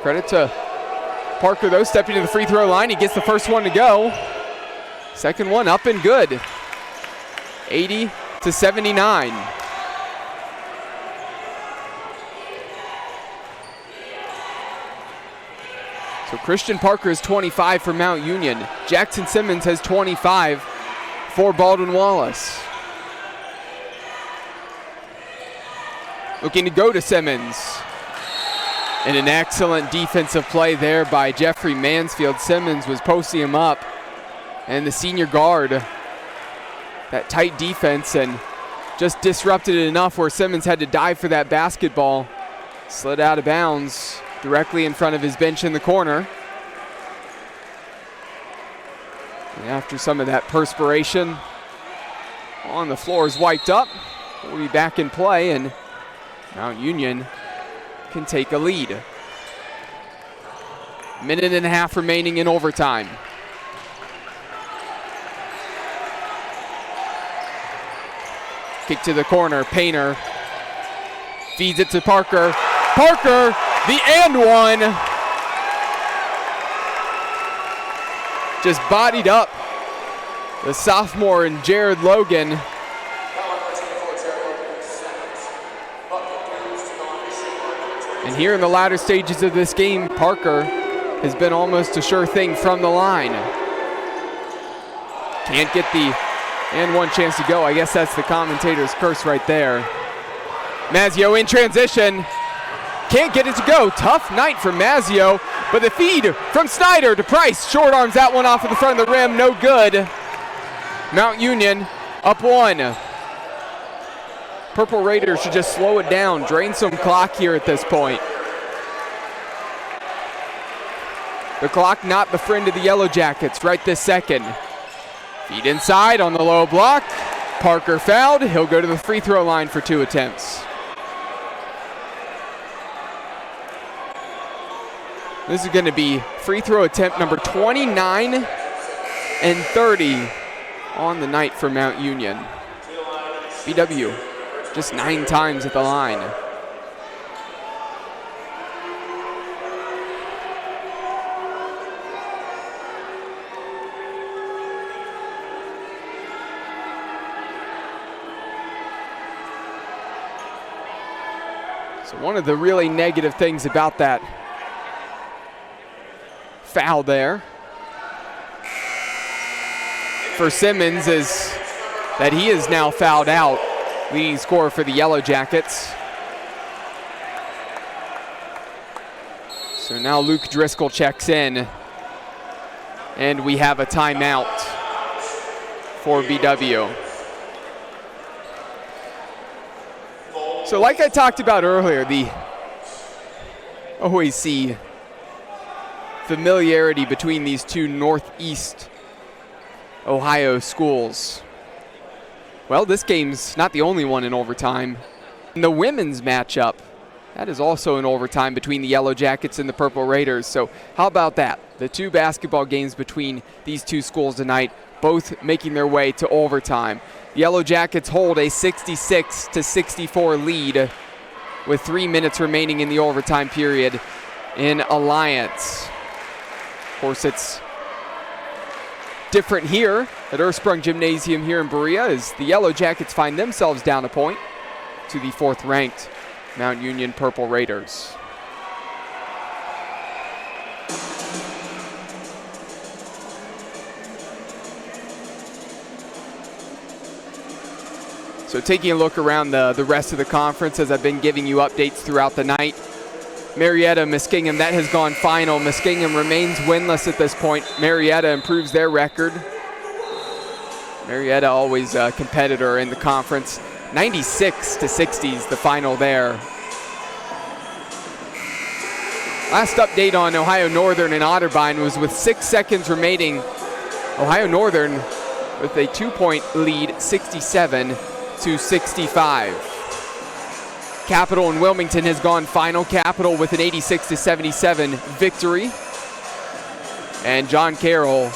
Credit to Parker though, stepping to the free throw line. He gets the first one to go. Second one up and good. 80-79. So Christian Parker is 25 for Mount Union. Jackson Simmons has 25 for Baldwin Wallace. Looking to go to Simmons. And an excellent defensive play there by Jeffrey Mansfield. Simmons was posting him up. And the senior guard, that tight defense, and just disrupted it enough where Simmons had to dive for that basketball. Slid out of bounds directly in front of his bench in the corner. And after some of that perspiration on the floor is wiped up, we'll be back in play, and Mount Union can take a lead. Minute and a half remaining in overtime. Kick to the corner, Painter feeds it to Parker. Parker, the and one. Just bodied up the sophomore and Jared Logan. And here in the latter stages of this game, Parker has been almost a sure thing from the line. Can't get the and one chance to go. I guess that's the commentator's curse right there. Mazzio in transition. Can't get it to go. Tough night for Mazzio, but the feed from Snyder to Price. Short arms that one off of the front of the rim. No good. Mount Union up one. Purple Raiders should just slow it down, drain some clock here at this point. The clock not the friend of the Yellow Jackets right this second. Feed inside on the low block. Parker fouled. He'll go to the free throw line for 2 attempts. This is going to be free throw attempt number 29 and 30 on the night for Mount Union. BW just 9 times at the line. So one of the really negative things about that foul there for Simmons is that he is now fouled out, leading scorer for the Yellow Jackets. So now Luke Driscoll checks in, and we have a timeout for BW. So like I talked about earlier, the OAC familiarity between these two Northeast Ohio schools. Well, this game's not the only one in overtime. In the women's matchup, that is also in overtime between the Yellow Jackets and the Purple Raiders. So how about that? The 2 basketball games between these 2 schools tonight, both making their way to overtime. The Yellow Jackets hold a 66-64 lead with 3 minutes remaining in the overtime period in Alliance. Of course, it's different here at Ursprung Gymnasium here in Berea as the Yellow Jackets find themselves down a point to the 4th-ranked Mount Union Purple Raiders. So taking a look around the rest of the conference as I've been giving you updates throughout the night. Marietta, Muskingum, that has gone final. Muskingum remains winless at this point. Marietta improves their record. Marietta always a competitor in the conference. 96-60 is the final there. Last update on Ohio Northern and Otterbein was with 6 seconds remaining. Ohio Northern with a 2-point lead, 67-65. Capital and Wilmington has gone final. Capital with an 86-77 victory. And John Carroll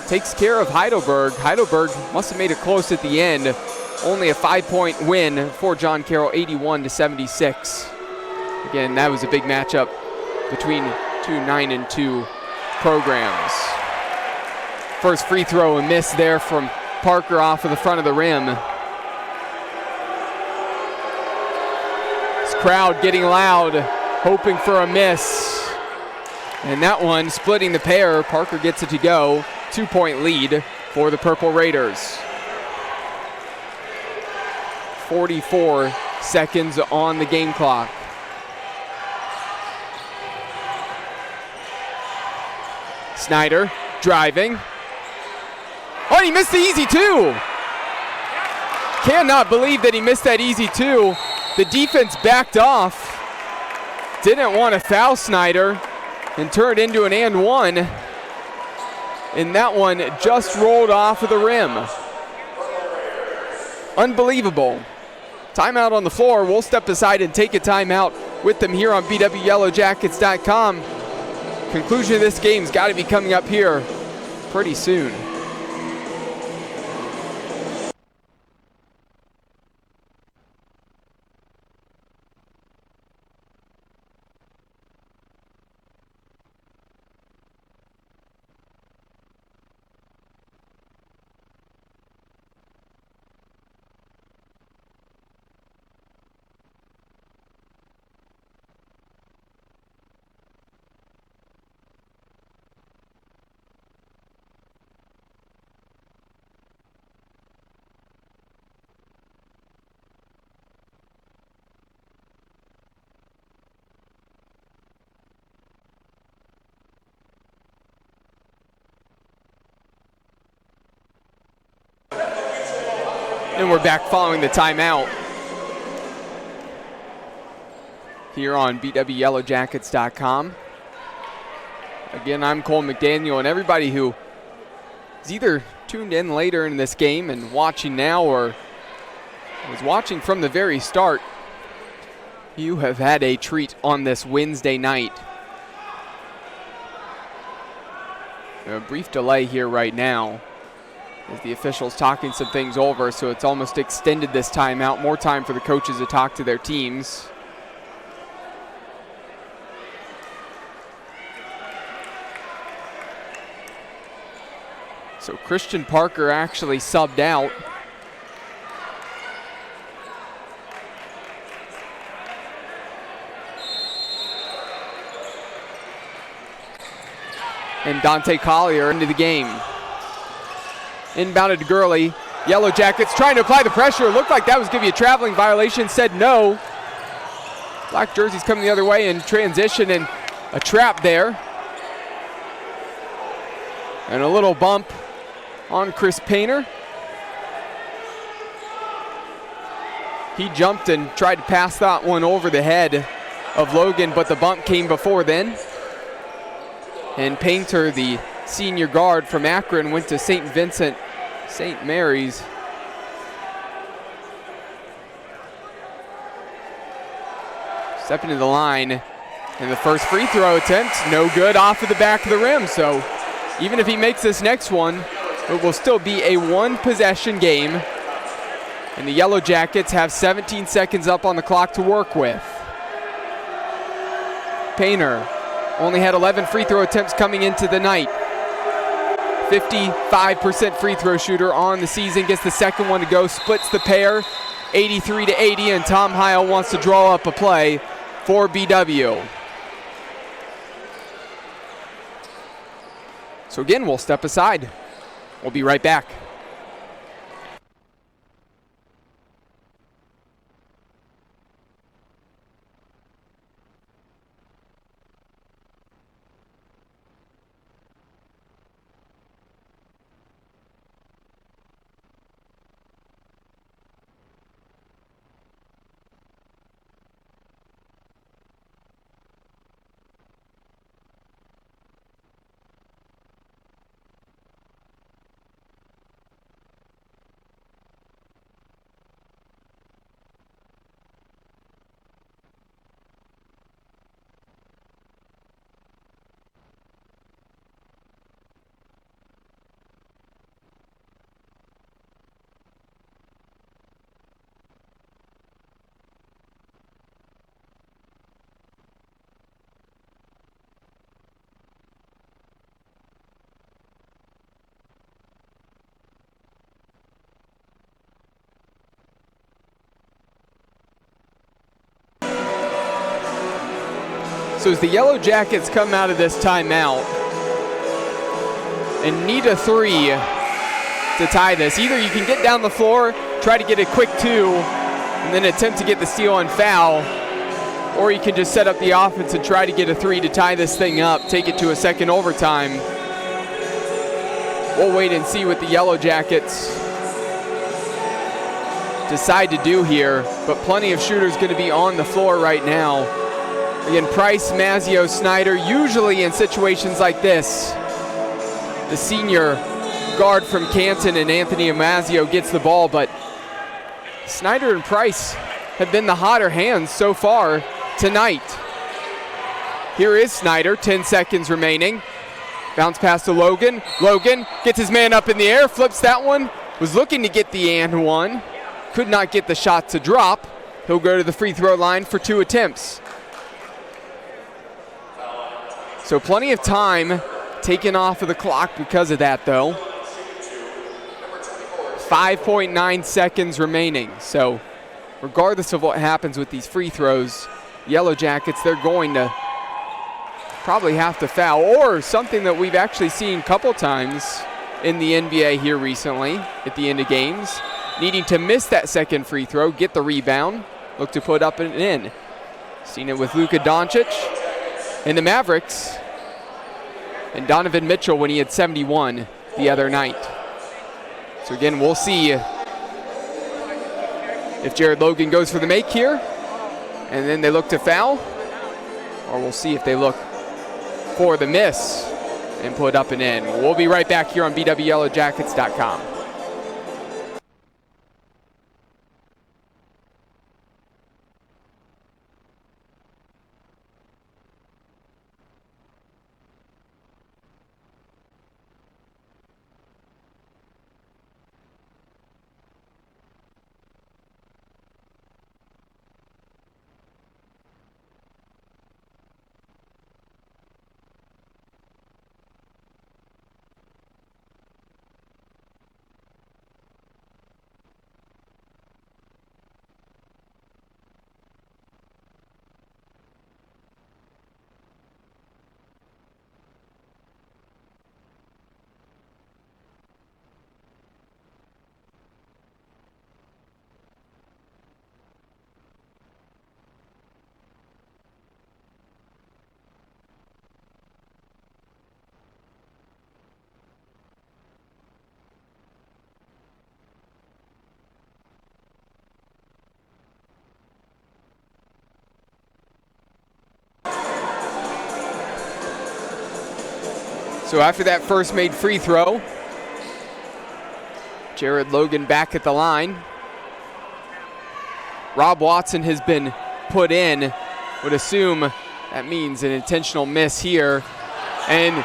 takes care of Heidelberg. Heidelberg must have made it close at the end. Only a 5-point win for John Carroll, 81-76. Again, that was a big matchup between 2 9-2 programs. First free throw, a miss there from Parker off of the front of the rim. Crowd getting loud, hoping for a miss. And that one splitting the pair. Parker gets it to go. 2-point lead for the Purple Raiders. 44 seconds on the game clock. Snyder driving. Oh, and he missed the easy 2. Cannot believe that he missed that easy 2. The defense backed off, didn't want to foul Snyder, and turned into an and one. And that one just rolled off of the rim. Unbelievable. Timeout on the floor. We'll step aside and take a timeout with them here on BWYellowJackets.com. Conclusion of this game's got to be coming up here pretty soon. And we're back following the timeout here on BWYellowJackets.com. Again, I'm Cole McDaniel, and everybody who is either tuned in later in this game and watching now or was watching from the very start, you have had a treat on this Wednesday night. A brief delay here right now as the officials talking some things over, so it's almost extended this timeout. More time for the coaches to talk to their teams. So Christian Parker actually subbed out. And Dante Collier into the game. Inbounded to Gurley. Yellow Jackets trying to apply the pressure. It looked like that was going to be a traveling violation. Said no. Black jerseys coming the other way in transition, and a trap there. And a little bump on Chris Painter. He jumped and tried to pass that one over the head of Logan, but the bump came before then. And Painter, the senior guard from Akron, went to St. Vincent, St. Mary's. Stepping to the line, and the first free throw attempt, no good, off of the back of the rim. So even if he makes this next one, it will still be a one-possession game. And the Yellow Jackets have 17 seconds up on the clock to work with. Painter only had 11 free throw attempts coming into the night. 55% free throw shooter on the season, gets the second one to go, splits the pair, 83-80, and Tom Heil wants to draw up a play for BW. So again, we'll step aside. We'll be right back. So as the Yellow Jackets come out of this timeout and need a three to tie this, either you can get down the floor, try to get a quick two, and then attempt to get the steal and foul, or you can just set up the offense and try to get a three to tie this thing up, take it to a second overtime. We'll wait and see what the Yellow Jackets decide to do here, but plenty of shooters going to be on the floor right now. Again, Price, Mazzio, Snyder, usually in situations like this, the senior guard from Canton and Anthony Mazzio gets the ball, but Snyder and Price have been the hotter hands so far tonight. Here is Snyder, 10 seconds remaining. Bounce pass to Logan. Logan gets his man up in the air, flips that one, was looking to get the and one, could not get the shot to drop. He'll go to the free throw line for 2 attempts. So plenty of time taken off of the clock because of that, though. 5.9 seconds remaining. So regardless of what happens with these free throws, Yellow Jackets, they're going to probably have to foul, or something that we've actually seen a couple times in the NBA here recently at the end of games, needing to miss that second free throw, get the rebound, look to put up and in. Seen it with Luka Doncic and the Mavericks, and Donovan Mitchell when he had 71 the other night. So again, we'll see if Jared Logan goes for the make here, and then they look to foul, or we'll see if they look for the miss and put up and in. We'll be right back here on BWYellowJackets.com. So after that first made free throw, Jared Logan back at the line. Rob Watson has been put in. Would assume that means an intentional miss here. And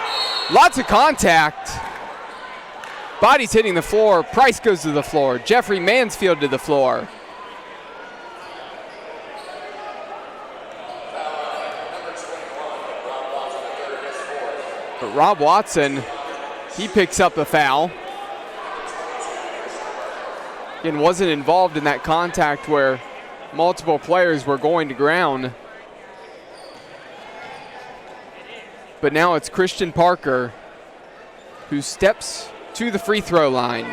lots of contact. Bodies hitting the floor. Price goes to the floor. Jeffrey Mansfield to the floor. But Rob Watson, he picks up the foul. Again, wasn't involved in that contact where multiple players were going to ground. But now it's Christian Parker who steps to the free throw line.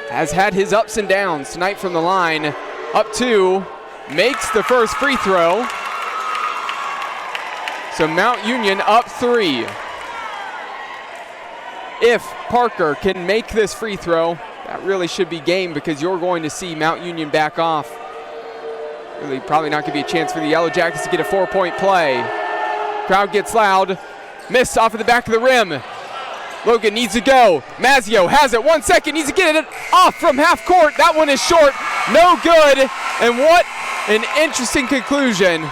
Has had his ups and downs tonight from the line. Up two, makes the first free throw. So Mount Union up 3. If Parker can make this free throw, that really should be game because you're going to see Mount Union back off. Really probably not going to be a chance for the Yellow Jackets to get a 4-point play. Crowd gets loud. Miss off of the back of the rim. Logan needs to go. Mazzio has it. 1 second. Needs to get it off from half court. That one is short. No good. And what an interesting conclusion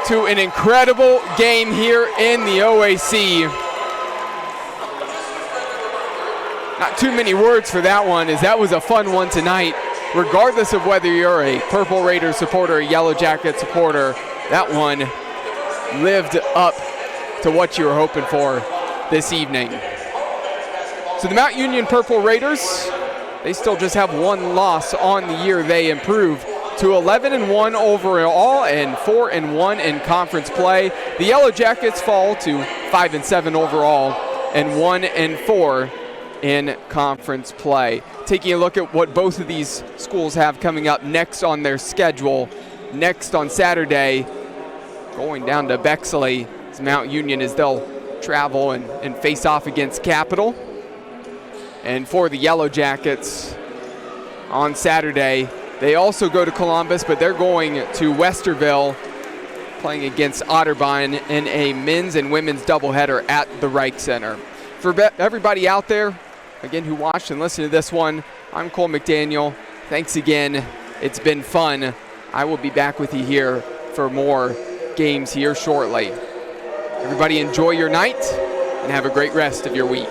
to an incredible game here in the OAC. Not too many words for that one, as that was a fun one tonight. Regardless of whether you're a Purple Raiders supporter or a Yellow Jacket supporter, that one lived up to what you were hoping for this evening. So the Mount Union Purple Raiders, they still just have one loss on the year. They improve to 11-1 overall and 4-1 in conference play. The Yellow Jackets fall to 5-7 overall and 1-4 in conference play. Taking a look at what both of these schools have coming up next on their schedule. Next on Saturday, going down to Bexley, as Mount Union, as they'll travel and face off against Capital. And for the Yellow Jackets on Saturday, they also go to Columbus, but they're going to Westerville, playing against Otterbein in a men's and women's doubleheader at the Reich Center. For everybody out there, again, who watched and listened to this one, I'm Cole McDaniel. Thanks again. It's been fun. I will be back with you here for more games here shortly. Everybody enjoy your night and have a great rest of your week.